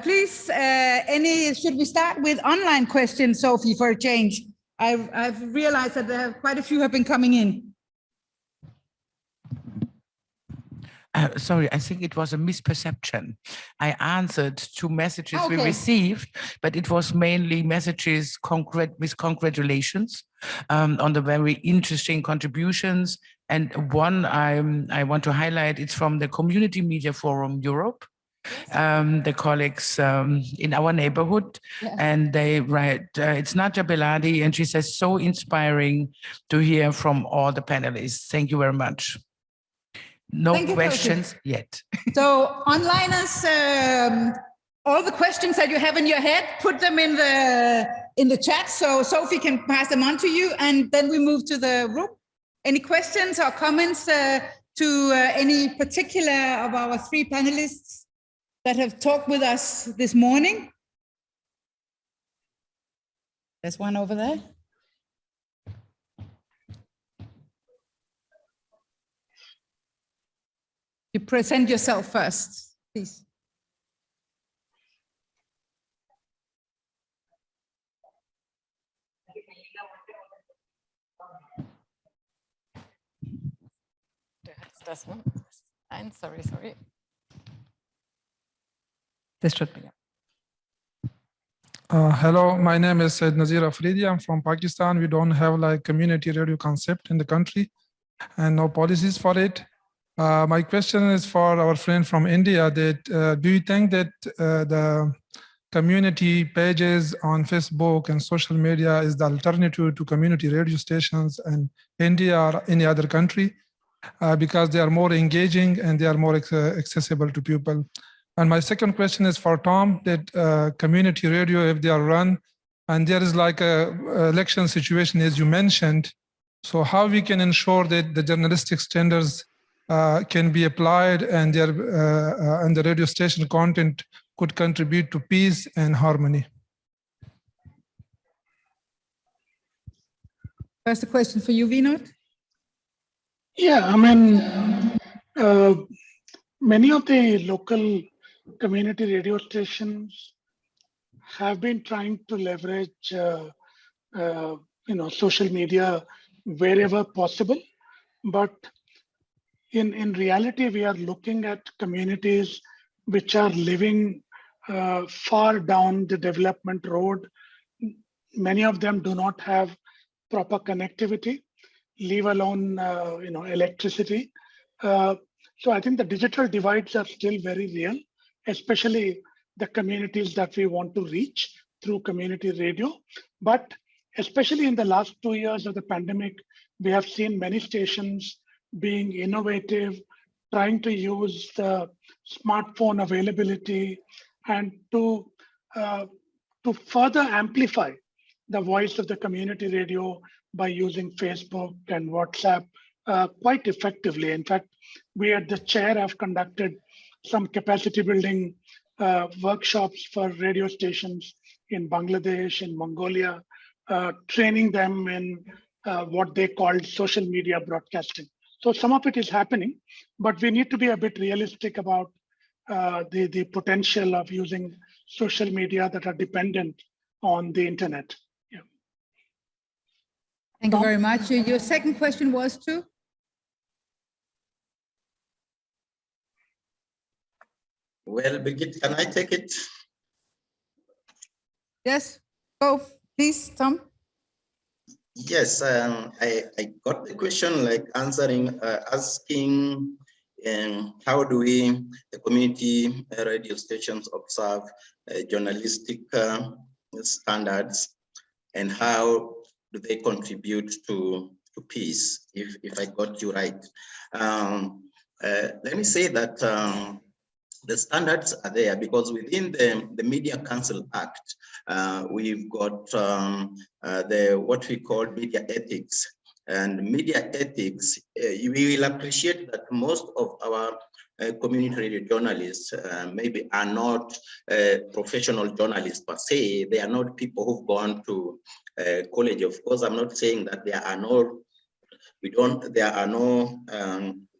please, should we start with online questions, Sophie, for a change? I've realized that quite a few have been coming in. Sorry, I think it was a misperception. I answered two messages we Okay. received, but it was mainly messages with congratulations on the very interesting contributions. And one I want to highlight, it's from the Community Media Forum Europe. the colleagues in our neighborhood, and they write, it's Nadia Beladi, and she says, so inspiring to hear from all the panelists. Thank you very much. No questions yet. So onliners, all the questions that you have in your head, put them in the chat so Sophie can pass them on to you, and then we move to the room. Any questions or comments to any particular of our three panelists that have talked with us this morning? There's one over there. You present yourself first, please. Das one. Sorry. This should be. Hello, my name is Said Nazir Afridi. I'm from Pakistan. We don't have like community radio concept in the country and no policies for it. My question is for our friend from India that do you think that the community pages on Facebook and social media is the alternative to community radio stations in India or any other country? Because they are more engaging and they are more accessible to people. And my second question is for Tom, that community radio, if they are run, and there is like a election situation, as you mentioned, so how we can ensure that the journalistic standards can be applied and the radio station content could contribute to peace and harmony? First, a question for you, Vinod. Yeah, I mean, many of the local community radio stations have been trying to leverage, social media wherever possible. But in reality, we are looking at communities which are living far down the development road. Many of them do not have proper connectivity, leave alone electricity. So I think the digital divides are still very real, especially the communities that we want to reach through community radio. But especially in the last 2 years of the pandemic, we have seen many stations being innovative, trying to use the smartphone availability and to further amplify the voice of the community radio by using Facebook and WhatsApp quite effectively. In fact, we at the chair have conducted some capacity building workshops for radio stations in Bangladesh, in Mongolia, training them in what they called social media broadcasting. So some of it is happening, but we need to be a bit realistic about the potential of using social media that are dependent on the internet. Yeah. Thank you very much. Your second question was too? Well, Birgit, can I take it? Yes, go, please, Tom. Yes, I got the question like asking how do the community radio stations observe journalistic standards, and how do they contribute to peace, if I got you right. Let me say that the standards are there because within the Media Council Act, we've got what we call media ethics. And media ethics, we will appreciate that most of our community radio journalists maybe are not professional journalists per se. They are not people who've gone to college. Of course, I'm not saying that there are no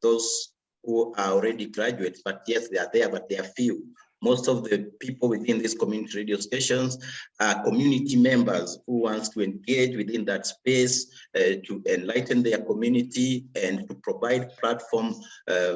those who are already graduates, but yes, they are there, but they are few. Most of the people within these community radio stations are community members who wants to engage within that space to enlighten their community and to provide platform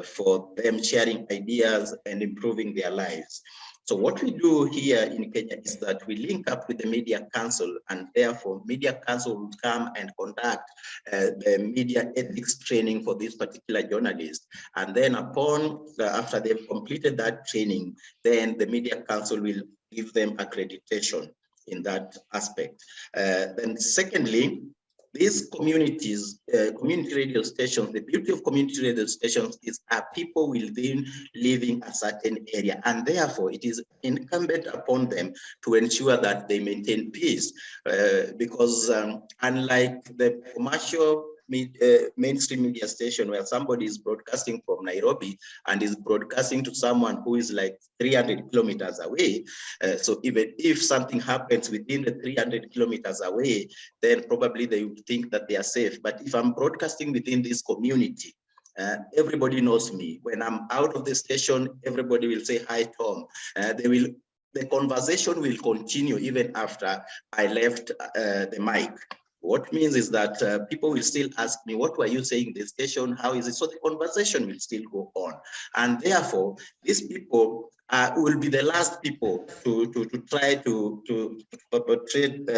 for them sharing ideas and improving their lives. So what we do here in Kenya is that we link up with the Media Council, and therefore Media Council will come and conduct the media ethics training for this particular journalist. And then after they've completed that training, then the Media Council will give them accreditation in that aspect. Then secondly, these communities, community radio stations, the beauty of community radio stations is people within living a certain area, and therefore it is incumbent upon them to ensure that they maintain peace, because unlike the commercial mainstream media station where somebody is broadcasting from Nairobi and is broadcasting to someone who is like 300 kilometers away. So even if something happens within the 300 kilometers away, then probably they would think that they are safe. But if I'm broadcasting within this community, everybody knows me. When I'm out of the station, everybody will say, hi, Tom. The conversation will continue even after I left the mic. What means is that people will still ask me, what were you saying in the station? How is it? So the conversation will still go on. And therefore, these people will be the last people to try to perpetrate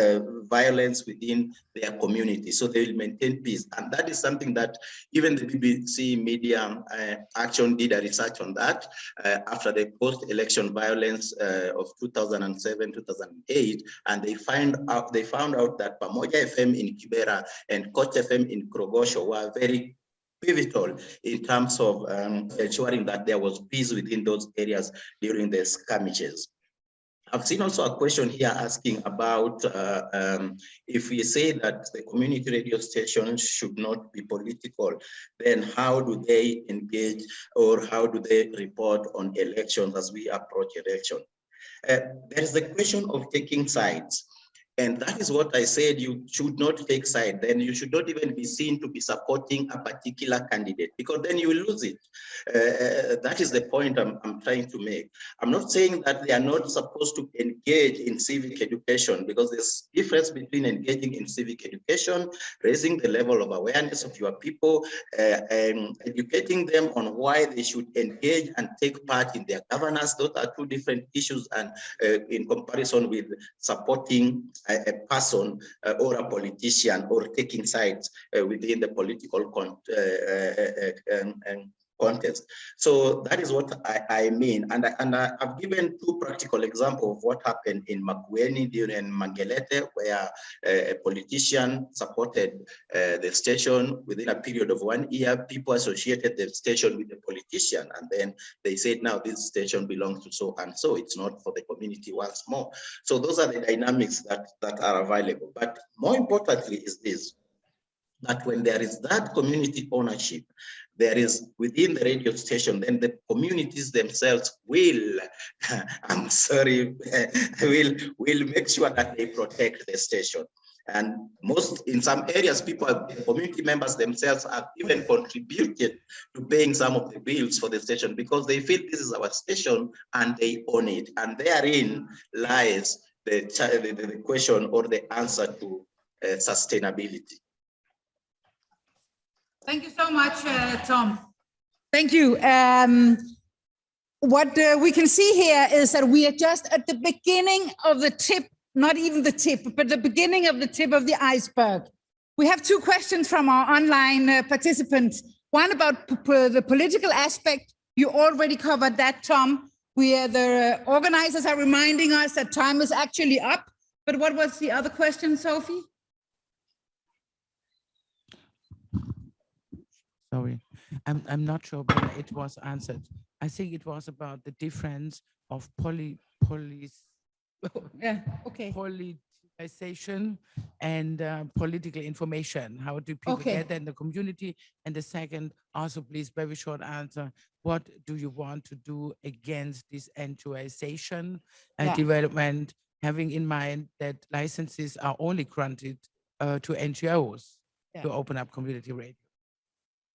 violence within their community. So they will maintain peace. And that is something that even the BBC Media Action did a research on that after the post-election violence of 2007, 2008. And they found out that Pamoja FM in Kibera and Coach FM in Krogosho were very pivotal in terms of ensuring that there was peace within those areas during the skirmishes. I've seen also a question here asking about if we say that the community radio stations should not be political, then how do they engage or how do they report on elections as we approach election? There is the question of taking sides. And that is what I said, you should not take side. Then you should not even be seen to be supporting a particular candidate, because then you will lose it. That is the point I'm trying to make. I'm not saying that they are not supposed to engage in civic education, because there's a difference between engaging in civic education, raising the level of awareness of your people, and educating them on why they should engage and take part in their governance. Those are two different issues, and in comparison with supporting a person or a politician or taking sides within the political contest. So that is what I mean. And I've given two practical examples of what happened in Makueni during Mangelete, where a politician supported the station. Within a period of 1 year, people associated the station with the politician. And then they said, now this station belongs to so and so. It's not for the community once more. So those are the dynamics that are available. But more importantly is this, that when there is that community ownership, there is within the radio station, then the communities themselves will, I'm sorry, will make sure that they protect the station. And in some areas, community members themselves have even contributed to paying some of the bills for the station, because they feel this is our station and they own it. And therein lies the question or the answer to sustainability. Thank you so much, Tom. Thank you. What we can see here is that we are just at the beginning of the tip, not even the tip, but the beginning of the tip of the iceberg. We have two questions from our online participants. One about the political aspect. You already covered that, Tom. The organizers are reminding us that time is actually up. But what was the other question, Sophie? Sorry, I'm not sure whether it was answered. I think it was about the difference of politicization and political information. How do people get that in the community? And the second, also please, very short answer. What do you want to do against this NGOization development, having in mind that licenses are only granted to NGOs to open up community radio?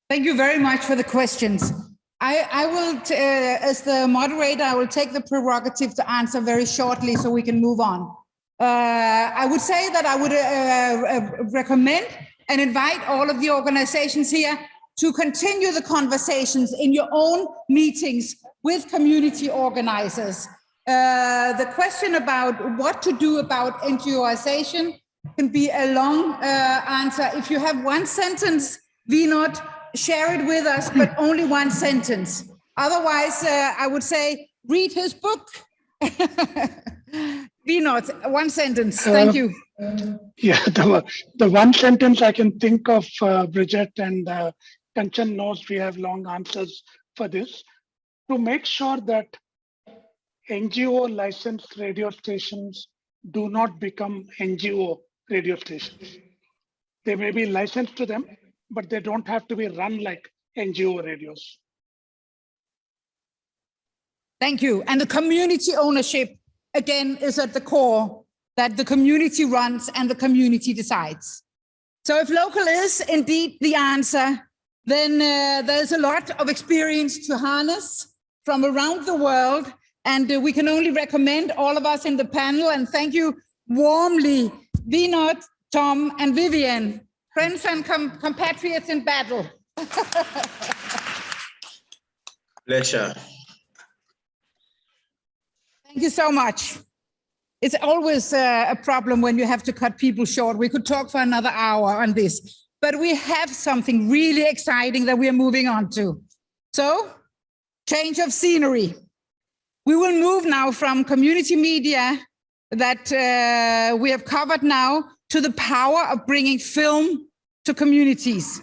Thank you very much for the questions. I will, as the moderator, I will take the prerogative to answer very shortly so we can move on. I would say that I would recommend and invite all of the organizations here to continue the conversations in your own meetings with community organizers. The question about what to do about NGOization can be a long answer. If you have one sentence, Vinod, share it with us, but only one sentence. Otherwise, I would say, read his book. Vinod, one sentence. Thank you. Yeah, the one sentence I can think of, Bridget and Kanchan knows we have long answers for this, to make sure that NGO licensed radio stations do not become NGO radio stations. They may be licensed to them, but they don't have to be run like NGO radios. Thank you. And the community ownership, again, is at the core, that the community runs and the community decides. So if local is indeed the answer, then there's a lot of experience to harness from around the world. And we can only recommend all of us in the panel, and thank you warmly, Vinod, Tom, and Vivian, friends and compatriots in battle. Pleasure. Thank you so much. It's always a problem when you have to cut people short. We could talk for another hour on this, but we have something really exciting that we are moving on to. So, change of scenery. We will move now from community media that we have covered now to the power of bringing film to communities,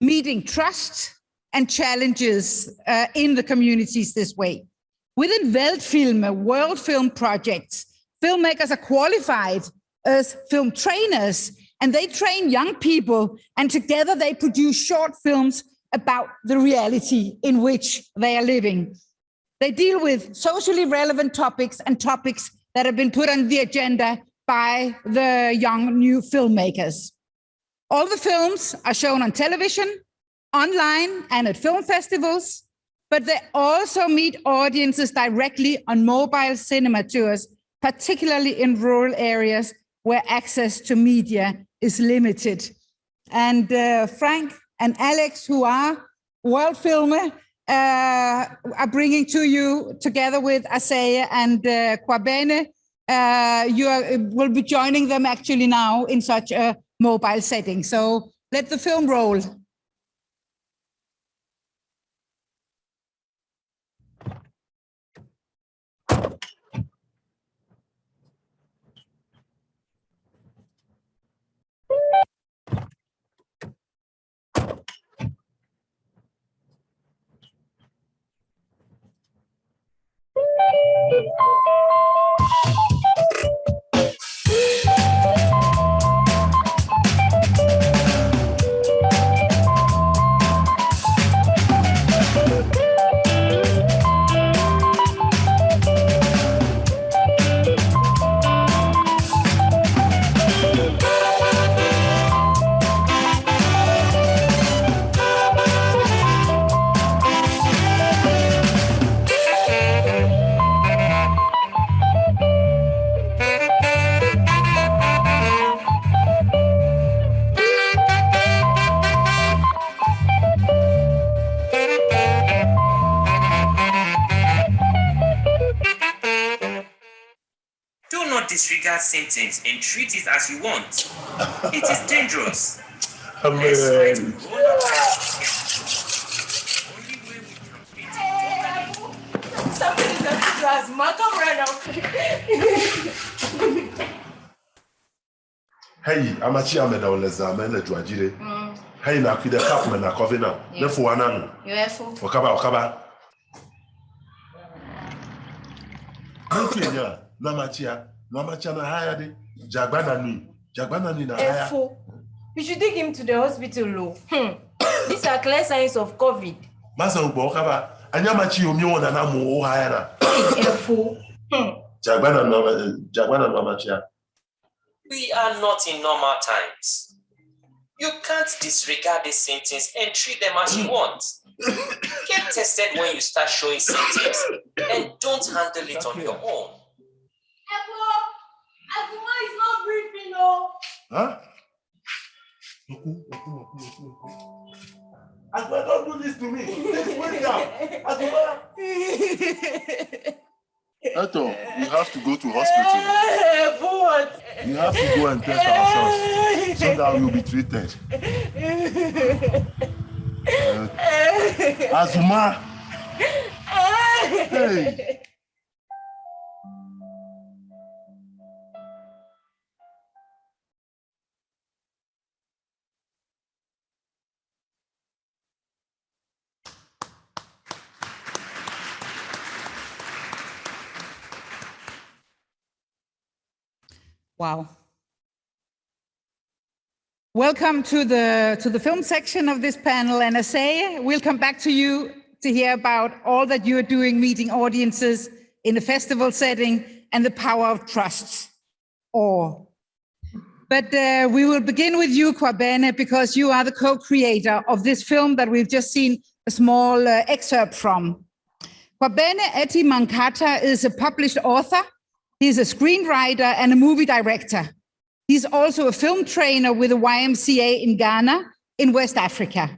meeting trust and challenges in the communities this way. Within Weltfilme, World Film Projects, filmmakers are qualified as film trainers, and they train young people, and together they produce short films about the reality in which they are living. They deal with socially relevant topics and topics that have been put on the agenda by the young new filmmakers. All the films are shown on television, online, and at film festivals, but they also meet audiences directly on mobile cinema tours, particularly in rural areas where access to media is limited. And Frank and Alex, who are Worldfilme, are bringing to you, together with Asaya and Kwabene, will be joining them actually now in such a mobile setting. So let the film roll. Disregard symptoms and treat it as you want. It is dangerous. Something is up to us. Come right now. Hey, amachi ameda oleza amena juajire. Hey, na kide kap me na cover now. Ne fo ananu. UFO. Okaba. Antinya, na machia. Mama Chana hired Jagbana na hire. You should take him to the hospital, Lo. These are clear signs of COVID. Masa Ubokaba, Anyamachi Umio and Namu hire. Jagbana Mamachia. We are not in normal times. You can't disregard these symptoms and treat them as you want. Get tested when you start showing symptoms and don't handle it on your own. Azuma is not breathing, no. Huh? Azuma, don't do this to me. Please wake up. Azuma. Eto, we have to go to hospital. For what? We have to go and test ourselves so that we will be treated. Azuma! Hey! Wow. Welcome to the film section of this panel. And Asaya, we'll come back to you to hear about all that you are doing, meeting audiences in a festival setting and the power of trust. But we will begin with you, Kwabene, because you are the co-creator of this film that we've just seen a small excerpt from. Kwabene Eti Mankata is a published author. He's a screenwriter and a movie director. He's also a film trainer with the YMCA in Ghana in West Africa.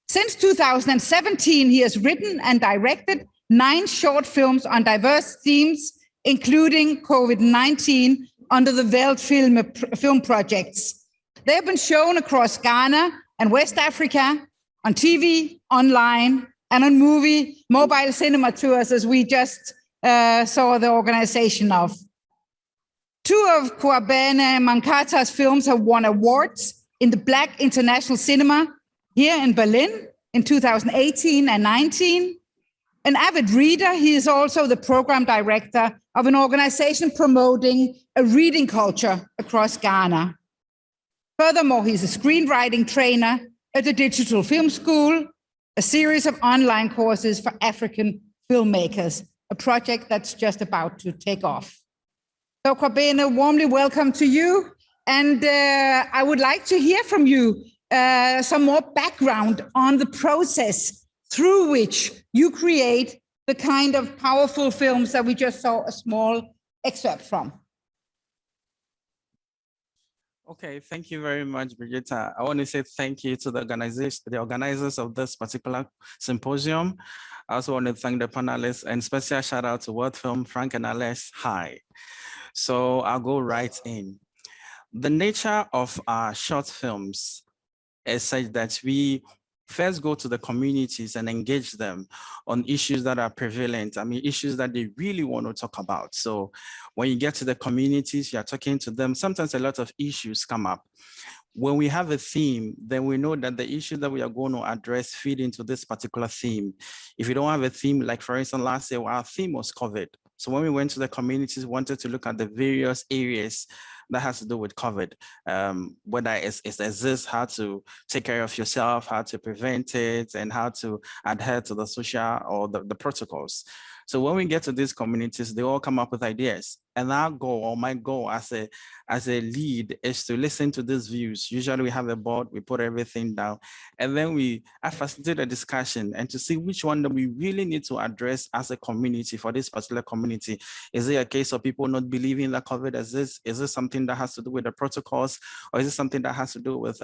Since 2017, he has written and directed 9 short films on diverse themes, including COVID-19 under the Welt film projects. They have been shown across Ghana and West Africa on TV, online, and on mobile cinema tours, as we just saw the organization of. 2 of Kwabene Mankata's films have won awards in the Black International Cinema here in Berlin in 2018 and 19. An avid reader, he is also the program director of an organization promoting a reading culture across Ghana. Furthermore, he's a screenwriting trainer at the Digital Film School, a series of online courses for African filmmakers, a project that's just about to take off. So Kwabene, warmly welcome to you. And I would like to hear from you some more background on the process through which you create the kind of powerful films that we just saw a small excerpt from. Okay, thank you very much, Brigitta. I want to say thank you to the organizers of this particular symposium. I also want to thank the panelists and special shout out to World Film, Frank and Alex. Hi. So I'll go right in. The nature of our short films is such that we first go to the communities and engage them on issues that are prevalent. I mean, issues that they really want to talk about. So when you get to the communities, you're talking to them, sometimes a lot of issues come up. When we have a theme, then we know that the issues that we are going to address feed into this particular theme. If you don't have a theme, like for instance, last year, our theme was COVID. So when we went to the communities, wanted to look at the various areas that has to do with COVID, whether it's this, how to take care of yourself, how to prevent it, and how to adhere to the social or the protocols. So when we get to these communities, they all come up with ideas. And our goal, or my goal as a lead, is to listen to these views. Usually we have a board, we put everything down, and then I facilitate a discussion and to see which one that we really need to address as a community for this particular community. Is it a case of people not believing that COVID exists? Is this something that has to do with the protocols? Or is it something that has to do with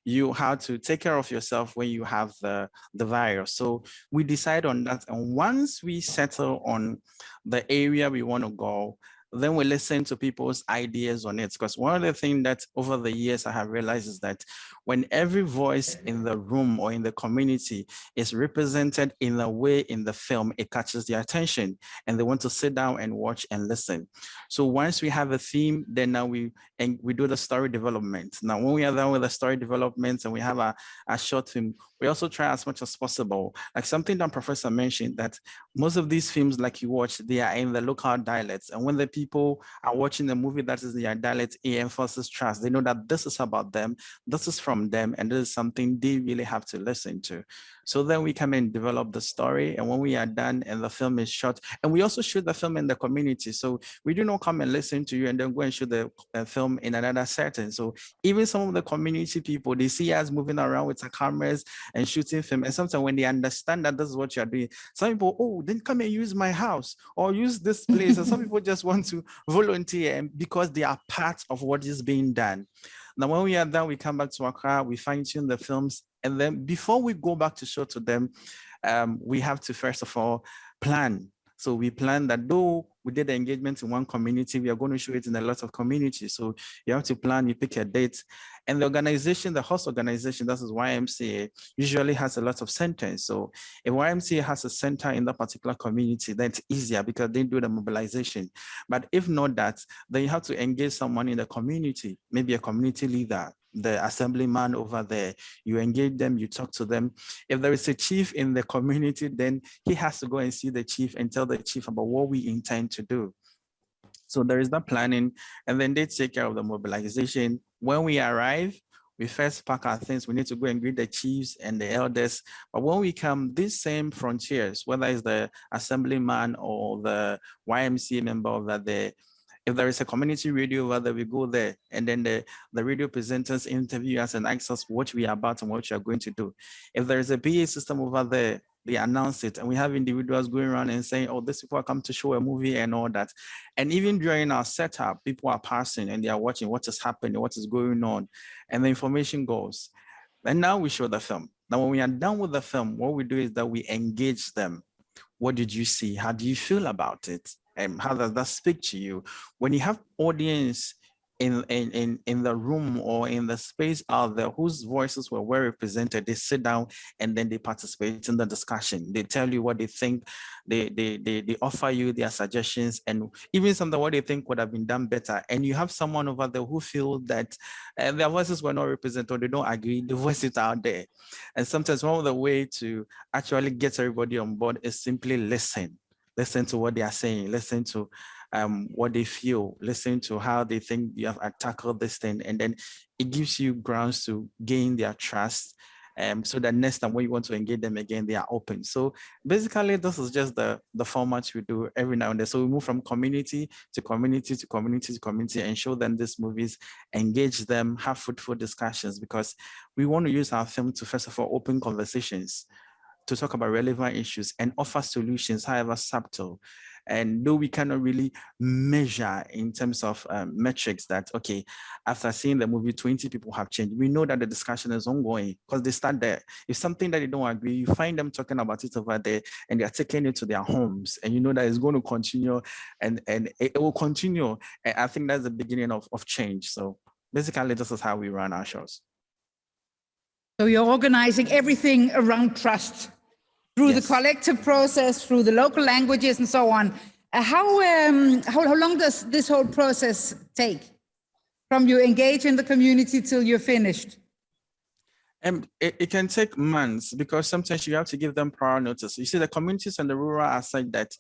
you how to take care of yourself when you have the virus? So we decide on that. And once we settle on the area we want to go, then we listen to people's ideas on it. Because one of the things that over the years I have realized is that when every voice in the room or in the community is represented in a way in the film, it catches their attention and they want to sit down and watch and listen. So once we have a theme, then now we do the story development. Now, when we are done with the story development and we have a short film, we also try as much as possible, like something that Professor mentioned, that most of these films, like you watch, they are in the local dialects. And when the people are watching the movie that is in their dialect, it enforces trust. They know that this is about them, this is from them, and this is something they really have to listen to. So then we come and develop the story. And when we are done and the film is shot, and we also shoot the film in the community. So we do not come and listen to you and then go and shoot the film in another setting. So even some of the community people, they see us moving around with our cameras and shooting film. And sometimes when they understand that this is what you're doing, some people, oh, then come and use my house or use this place. And some people just want to volunteer because they are part of what is being done. Now, when we are done, we come back to Accra, we fine-tune the films. And then before we go back to show to them, we have to, first of all, plan. So we plan that though we did the engagement in one community, we are going to show it in a lot of communities. So you have to plan, you pick a date. And the organization, the host organization, that is YMCA, usually has a lot of centers. So if YMCA has a center in that particular community, then it's easier because they do the mobilization. But if not that, then you have to engage someone in the community, maybe a community leader, the assemblyman over there. You engage them, you talk to them. If there is a chief in the community, then he has to go and see the chief and tell the chief about what we intend to do. So there is that planning, and then they take care of the mobilization. When we arrive, we first pack our things. We need to go and greet the chiefs and the elders. But when we come, these same frontiers, whether it's the assemblyman or the YMCA member over there, if there is a community radio over there, we go there, and then the radio presenters interview us and ask us what we are about and what we are going to do. If there is a PA system over there, they announce it, and we have individuals going around and saying, oh, these people are come to show a movie and all that. And even during our setup, people are passing and they are watching what is happening, what is going on, and the information goes. And now we show the film. Now, when we are done with the film, what we do is that we engage them. What did you see? How do you feel about it? And how does that speak to you? When you have audience in the room or in the space out there whose voices were well represented, they sit down and then they participate in the discussion. They tell you what they think, they offer you their suggestions, and even something what they think would have been done better. And you have someone over there who feel that their voices were not represented or they don't agree, they voice it out there. And sometimes one of the way to actually get everybody on board is simply listen. Listen to what they are saying, listen to what they feel, listen to how they think you have tackled this thing, and then it gives you grounds to gain their trust, so that next time when you want to engage them again, they are open. So basically, this is just the format we do every now and then. So we move from community to community to community to community and show them these movies, engage them, have fruitful discussions, because we want to use our film to, first of all, open conversations, to talk about relevant issues and offer solutions, however subtle. And though we cannot really measure in terms of metrics that, okay, after seeing the movie, 20 people have changed, we know that the discussion is ongoing because they start there. If something that they don't agree, you find them talking about it over there and they're taking it to their homes, and you know that it's going to continue and it will continue. And I think that's the beginning of change. So basically, this is how we run our shows. So you're organizing everything around trust through the collective process, through the local languages and so on. How long does this whole process take from you engage in the community till you're finished? It can take months because sometimes you have to give them prior notice. You see, the communities and the rural are such that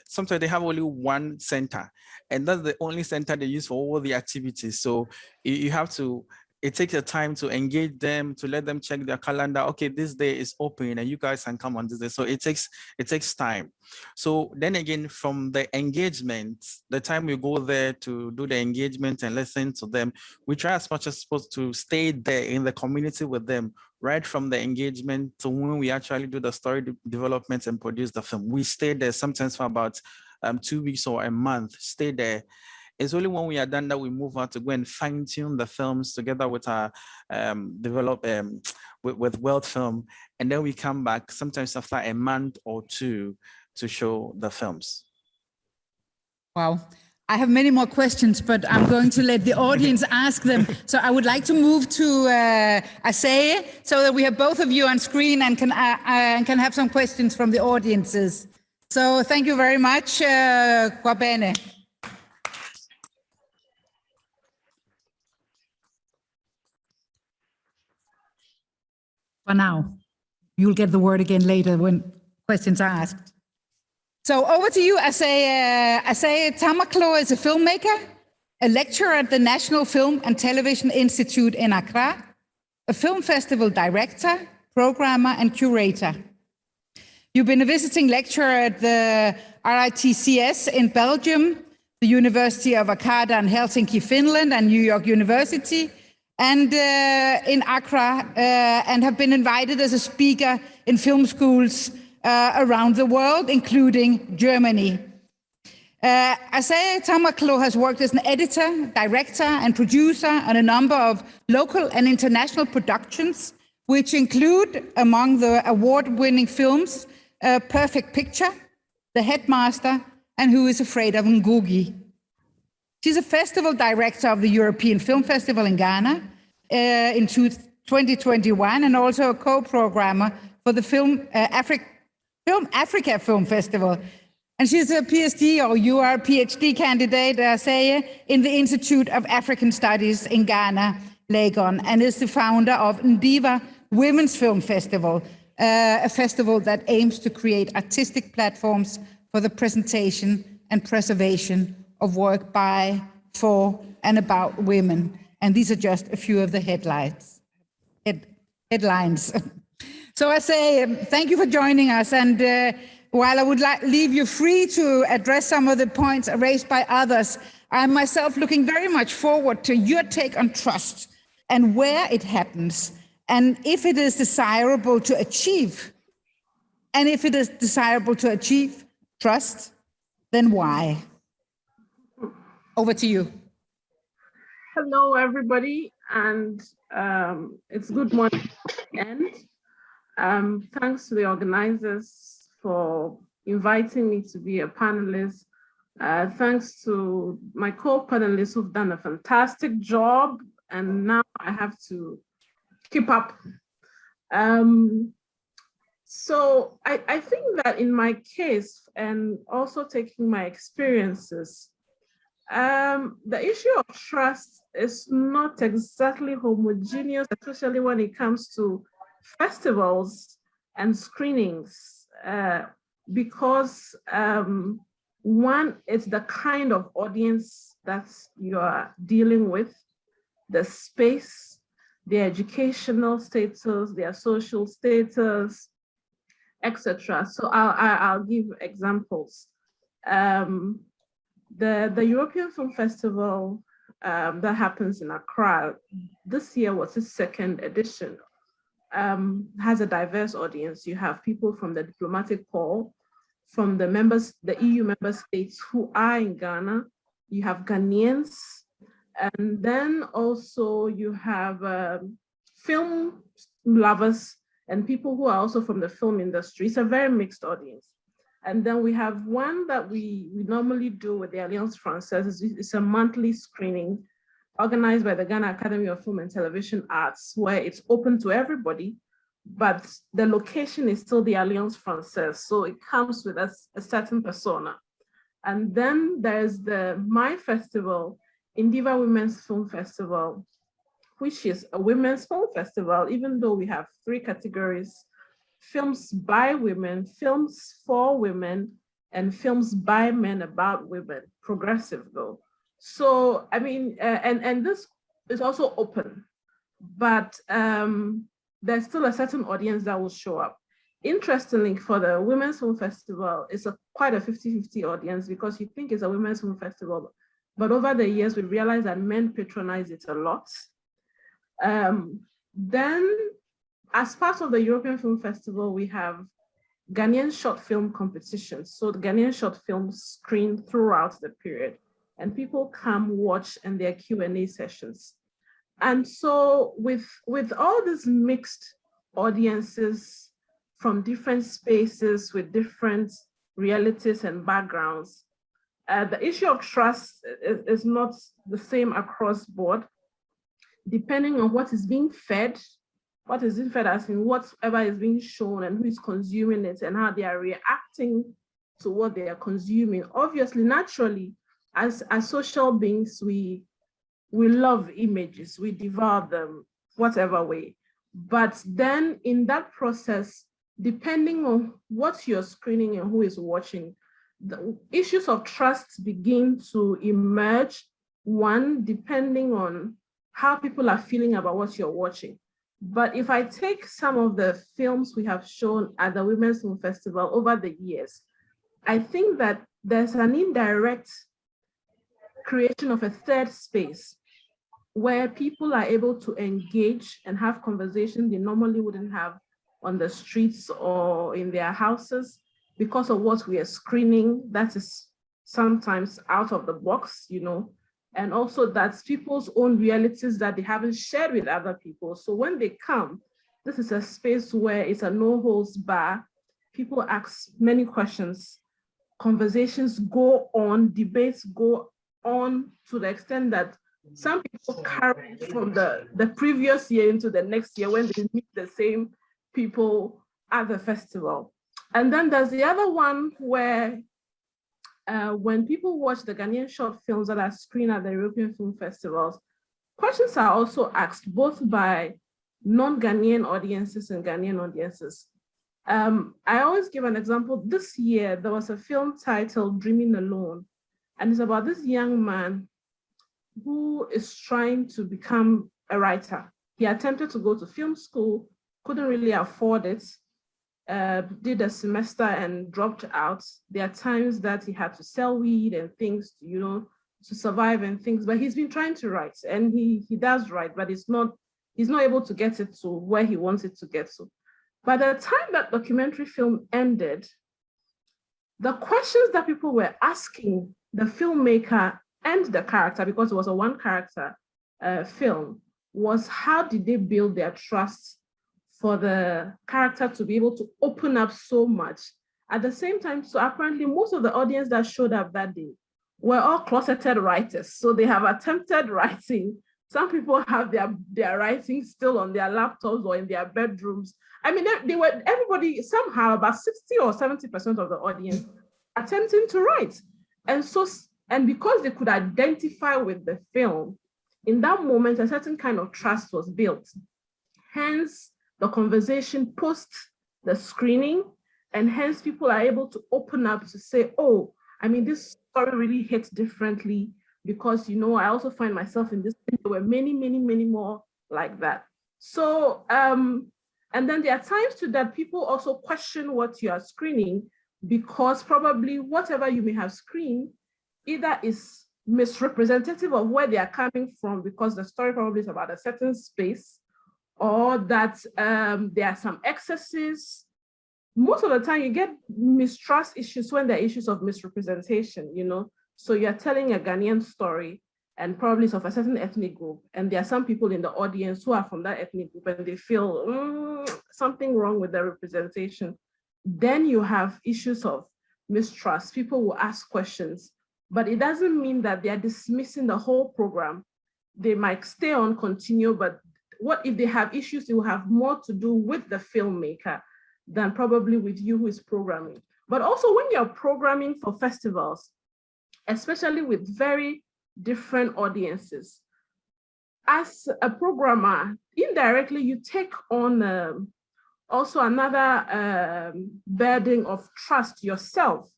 sometimes they have only one center, and that's the only center they use for all the activities. So you have to, it takes a time to engage them, to let them check their calendar. Okay, this day is open and you guys can come on this day. So it takes time. So then again, from the engagement, the time we go there to do the engagement and listen to them, we try as much as possible to stay there in the community with them, right from the engagement to when we actually do the story development and produce the film. We stay there sometimes for about 2 weeks or a month, stay there. It's only when we are done that we move on to go and fine tune the films together with our with World Film, and then we come back sometimes after a month or two to show the films. Wow, I have many more questions, but I'm going to let the audience ask them. So I would like to move to Aseye, so that we have both of you on screen and can have some questions from the audiences. So thank you very much, Kwabene. For now, you'll get the word again later when questions are asked. So over to you, Aseye Tamaklo is a filmmaker, a lecturer at the National Film and Television Institute in Accra, a film festival director, programmer, and curator. You've been a visiting lecturer at the RITCS in Belgium, the University of Akada in Helsinki, Finland, and New York University, and in Accra, and have been invited as a speaker in film schools around the world, including Germany. Aseye Tamaklo has worked as an editor, director, and producer on a number of local and international productions, which include, among the award-winning films, Perfect Picture, the headmaster, and who is afraid of Ngugi. She's a festival director of the European Film Festival in Ghana in 2021, and also a co-programmer for the Film Africa Film Festival. And she's a PhD, or you are a PhD candidate, in the Institute of African Studies in Ghana, Legon, and is the founder of Ndiva Women's Film Festival, a festival that aims to create artistic platforms for the presentation and preservation of work by, for, and about women. And these are just a few of the headlines. So I say thank you for joining us. And while I would leave you free to address some of the points raised by others, I'm myself looking very much forward to your take on trust and where it happens, and if it is desirable to achieve. And if it is desirable to achieve trust, then why? Over to you. Hello, everybody, and it's good morning. And thanks to the organizers for inviting me to be a panelist. Thanks to my co-panelists who've done a fantastic job, and now I have to keep up. So I think that in my case, and also taking my experiences, the issue of trust is not exactly homogeneous, especially when it comes to festivals and screenings. Because one, it's the kind of audience that you are dealing with, the space, their educational status, their social status, etc. So I'll give examples. The European Film Festival that happens in Accra, this year was its second edition. Has a diverse audience. You have people from the diplomatic corps, from the EU member states who are in Ghana. You have Ghanaians, and then also you have film lovers and people who are also from the film industry. It's a very mixed audience. And then we have one that we normally do with the Alliance Française. It's a monthly screening organized by the Ghana Academy of Film and Television Arts, where it's open to everybody, but the location is still the Alliance Française, so it comes with a certain persona. And then there's the My Festival, Ndiva Women's Film Festival, which is a women's film festival, even though we have 3 categories: films by women, films for women, and films by men about women, progressive though. So, I mean, and this is also open, but there's still a certain audience that will show up. Interestingly, for the Women's Film Festival, it's quite a 50-50 audience, because you think it's a women's film festival, but over the years, we realized that men patronize it a lot. Then, as part of the European Film Festival, we have Ghanaian short film competitions. So the Ghanaian short films screen throughout the period, and people come watch, and there are Q&A sessions. And so with all these mixed audiences from different spaces with different realities and backgrounds, the issue of trust is not the same across board, depending on what is being fed. What is being fed as in whatever is being shown, and who is consuming it, and how they are reacting to what they are consuming. Obviously, naturally, as social beings, we love images, we devour them, whatever way. But then in that process, depending on what you're screening and who is watching, the issues of trust begin to emerge, one, depending on how people are feeling about what you're watching. But if I take some of the films we have shown at the Women's Film Festival over the years, I think that there's an indirect creation of a third space where people are able to engage and have conversations they normally wouldn't have on the streets or in their houses because of what we are screening that is sometimes out of the box, you know, and also that's people's own realities that they haven't shared with other people. So when they come, this is a space where it's a no holds bar. People ask many questions conversations go on, debates go on to the extent that some people carry from the previous year into the next year when they meet the same people at the festival. And then there's the other one where when people watch the Ghanaian short films that are screened at the European film festivals, questions are also asked both by non-Ghanaian audiences and Ghanaian audiences. I always give an example. This year, there was a film titled Dreaming Alone, and it's about this young man who is trying to become a writer. He attempted to go to film school, couldn't really afford it, did a semester and dropped out. There are times that he had to sell weed and things, to survive and things, but he's been trying to write, and he does write, but he's not able to get it to where he wants it to get to. By the time that documentary film ended, the questions that people were asking the filmmaker and the character, because it was a one character film, was how did they build their trust for the character to be able to open up so much. At the same time, so apparently most of the audience that showed up that day were all closeted writers. So they have attempted writing. Some people have their writing still on their laptops or in their bedrooms. I mean, everybody, somehow about 60 or 70% of the audience attempting to write. And because they could identify with the film, in that moment, a certain kind of trust was built. Hence, the conversation post the screening, and hence people are able to open up to say, oh, I mean, this story really hits differently because, I also find myself in this. There were many, many, many more like that. So, and then there are times too that people also question what you are screening, because probably whatever you may have screened either is misrepresentative of where they are coming from, because the story probably is about a certain space, or that there are some excesses. Most of the time you get mistrust issues when there are issues of misrepresentation, So you're telling a Ghanaian story and probably it's of a certain ethnic group, and there are some people in the audience who are from that ethnic group and they feel something wrong with the representation. Then you have issues of mistrust. People will ask questions, but it doesn't mean that they are dismissing the whole program. They might stay on, continue, but what if they have issues? It will have more to do with the filmmaker than probably with you who is programming. But also when you're programming for festivals, especially with very different audiences, as a programmer, indirectly you take on also another burden of trust yourself,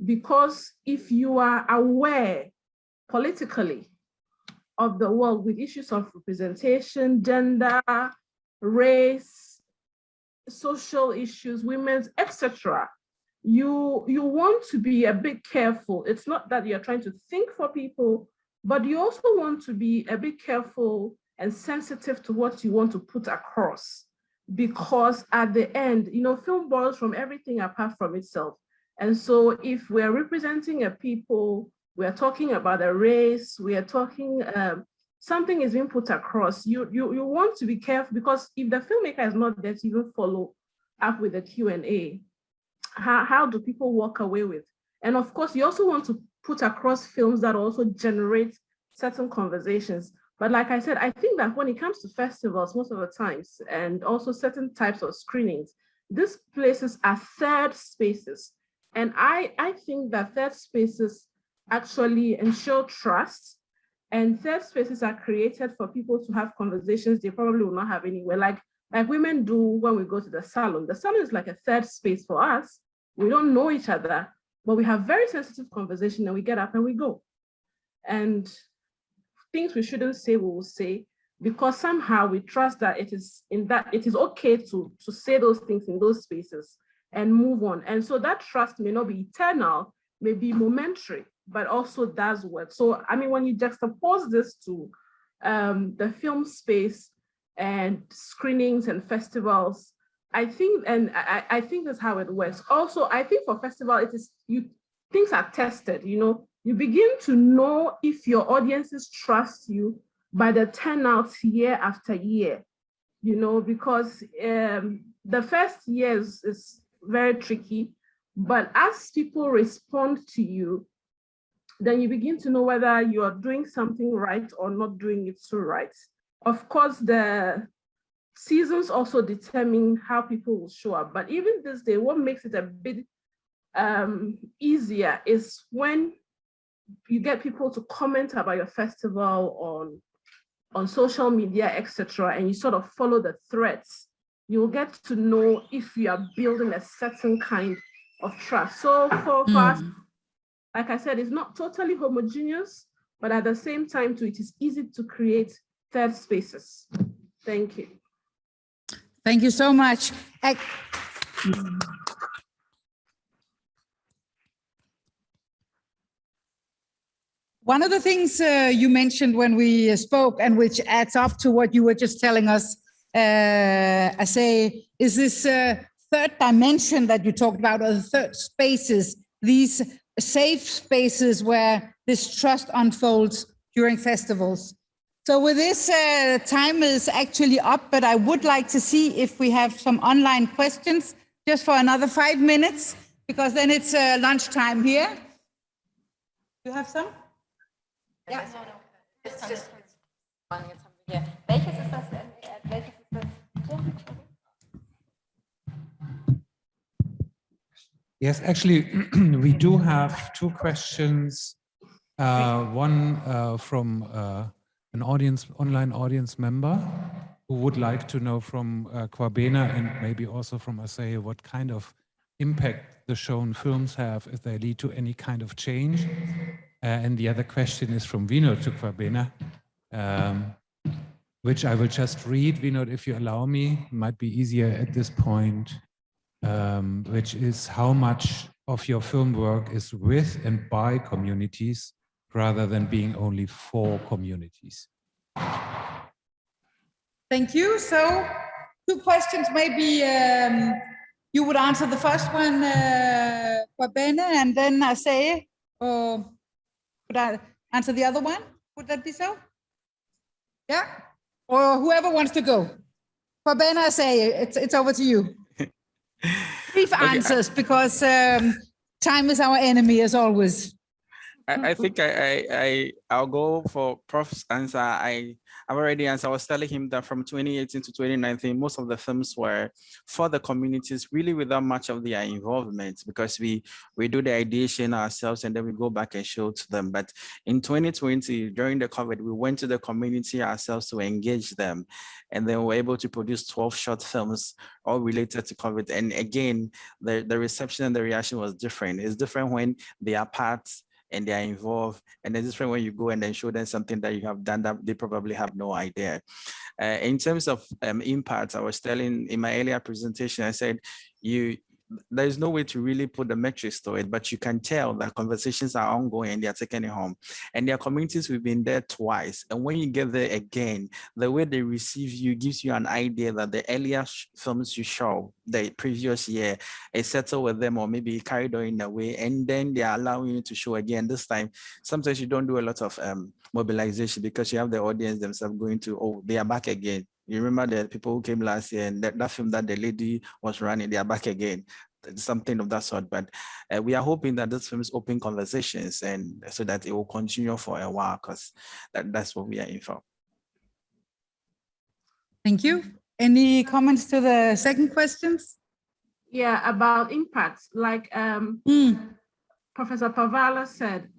because if you are aware politically of the world with issues of representation, gender, race, social issues, women's, etc., you want to be a bit careful. It's not that you're trying to think for people, but you also want to be a bit careful and sensitive to what you want to put across, because at the end, film boils from everything apart from itself. And so if we're representing a people, we're talking about a race, we are talking, something is being put across, you want to be careful, because if the filmmaker is not there to even follow up with a Q&A, how do people walk away with? And of course, you also want to put across films that also generate certain conversations. But like I said, I think that when it comes to festivals, most of the times, and also certain types of screenings, these places are third spaces. And I think that third spaces actually ensure trust, and third spaces are created for people to have conversations they probably will not have anywhere, like women do when we go to the salon. The salon is like a third space for us. We don't know each other, but we have very sensitive conversation and we get up and we go. And things we shouldn't say, we will say, because somehow we trust that it is okay to say those things in those spaces and move on. And so that trust may not be eternal, may be momentary, but also does work. So, I mean, when you juxtapose this to the film space and screenings and festivals, I think that's how it works. Also, I think for festival, things are tested, you begin to know if your audiences trust you by the turnouts year after year, because the first year is very tricky, But as people respond to you, then you begin to know whether you are doing something right or not doing it so right. Of course, the seasons also determine how people will show up. But even this day, what makes it a bit easier is when you get people to comment about your festival on social media, etc., and you sort of follow the threads, you'll get to know if you are building a certain kind of trust. So for us, like I said, it's not totally homogeneous, but at the same time, too, it is easy to create third spaces. Thank you. Thank you so much. One of the things you mentioned when we spoke, and which adds up to what you were just telling us, I say, is this third dimension that you talked about, or the third spaces, these safe spaces where this trust unfolds during festivals. So with this, time is actually up, but I would like to see if we have some online questions just for another 5 minutes, because then it's lunchtime here. You have some? Ja. It's just one. Yeah. Welches ist das? Welches ist das? Yes, actually, we do have two questions. One from an online audience member who would like to know from Kwabena and maybe also from Aseye what kind of impact the shown films have if they lead to any kind of change. And the other question is from Vinod to Kwabena, which I will just read. Vinod, if you allow me, it might be easier at this point, which is how much of your film work is with and by communities rather than being only for communities. Thank you. So 2 questions, maybe you would answer the first one, Kwabena, and then Aseye, or would I answer the other one? Would that be so? Yeah? Or whoever wants to go. Kwabena, Aseye, it's over to you. Brief answers, because time is our enemy, as always. I think I'll go for Prof's answer. I've already answered. I was telling him that from 2018 to 2019, most of the films were for the communities, really without much of their involvement, because we do the ideation ourselves and then we go back and show to them. But in 2020, during the COVID, we went to the community ourselves to engage them. And then we were able to produce 12 short films, all related to COVID. And again, the reception and the reaction was different. It's different when they are part and they are involved, and it's different when you go and then show them something that you have done that they probably have no idea. In terms of impact, I was telling in my earlier presentation, I said, there's no way to really put the metrics to it, but you can tell that conversations are ongoing and they are taking it home. And their communities, we've been there twice. And when you get there again, the way they receive you gives you an idea that the earlier films you show the previous year, it settled with them or maybe carried on in a way, and then they are allowing you to show again. This time, sometimes you don't do a lot of mobilization because you have the audience themselves going to, oh, they are back again. You remember the people who came last year and that film that the lady was running, they are back again, something of that sort. But we are hoping that this film is open conversations and so that it will continue for a while, because that's what we are in for. Thank you. Any comments to the second questions? Yeah, about impacts, like Professor Pavarala said,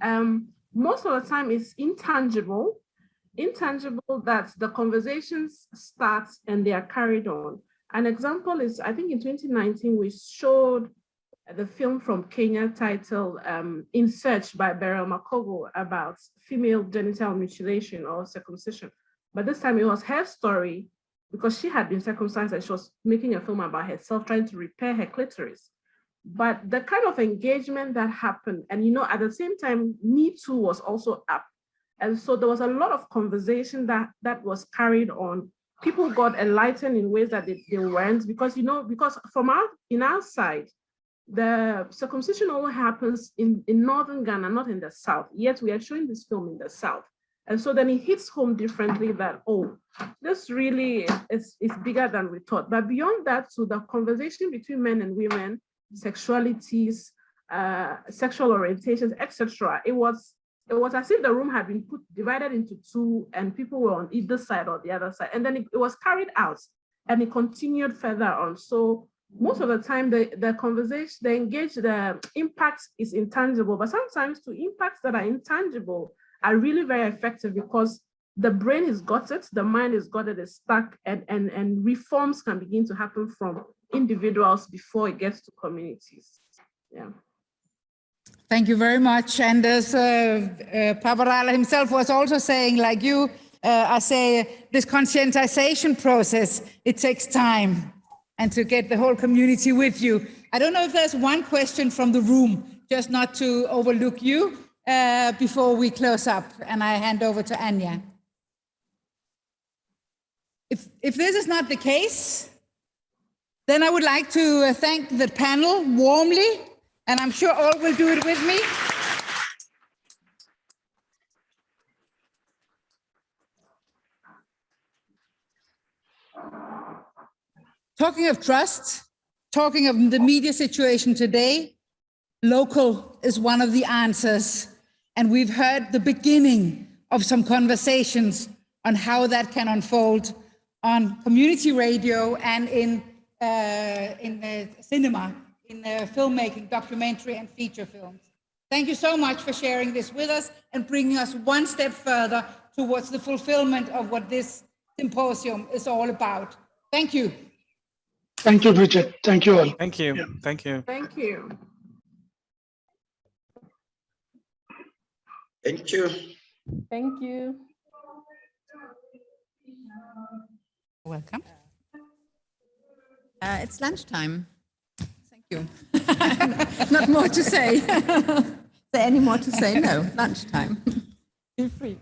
most of the time it's intangible that the conversations start and they are carried on. An example is, I think in 2019, we showed the film from Kenya titled In Search by Beryl Makogo about female genital mutilation or circumcision. But this time it was her story because she had been circumcised and she was making a film about herself trying to repair her clitoris. But the kind of engagement that happened, and at the same time, Me Too was also up. And so there was a lot of conversation that was carried on. People got enlightened in ways that they weren't, because from our side, the circumcision only happens in northern Ghana, not in the south. Yet we are showing this film in the south. And so then it hits home differently that, oh, this really is bigger than we thought. But beyond that, so the conversation between men and women sexualities, sexual orientations, etc. It was as if the room had been divided into two, and people were on either side or the other side, and then it was carried out, and it continued further on. So most of the time, the conversation, the impact is intangible, but sometimes the impacts that are intangible are really very effective because the brain has got it, the mind has got it, it's stuck, and reforms can begin to happen from individuals before it gets to communities. Yeah. Thank you very much. And as Pavarala himself was also saying, like you, I say this conscientization process, it takes time, and to get the whole community with you. I don't know if there's one question from the room, just not to overlook you before we close up, and I hand over to Anya. If this is not the case, then I would like to thank the panel warmly, and I'm sure all will do it with me. Talking of trust, talking of the media situation today, local is one of the answers. And we've heard the beginning of some conversations on how that can unfold on community radio and in cinema, in filmmaking, documentary and feature films. Thank you so much for sharing this with us and bringing us one step further towards the fulfillment of what this symposium is all about. Thank you. Thank you, Bridget. Thank you all. Thank you. Yeah. Thank you. Thank you. Thank you. Thank you. Welcome. It's lunchtime. Thank you. Not more to say. Is there any more to say? No, lunchtime. Feel free.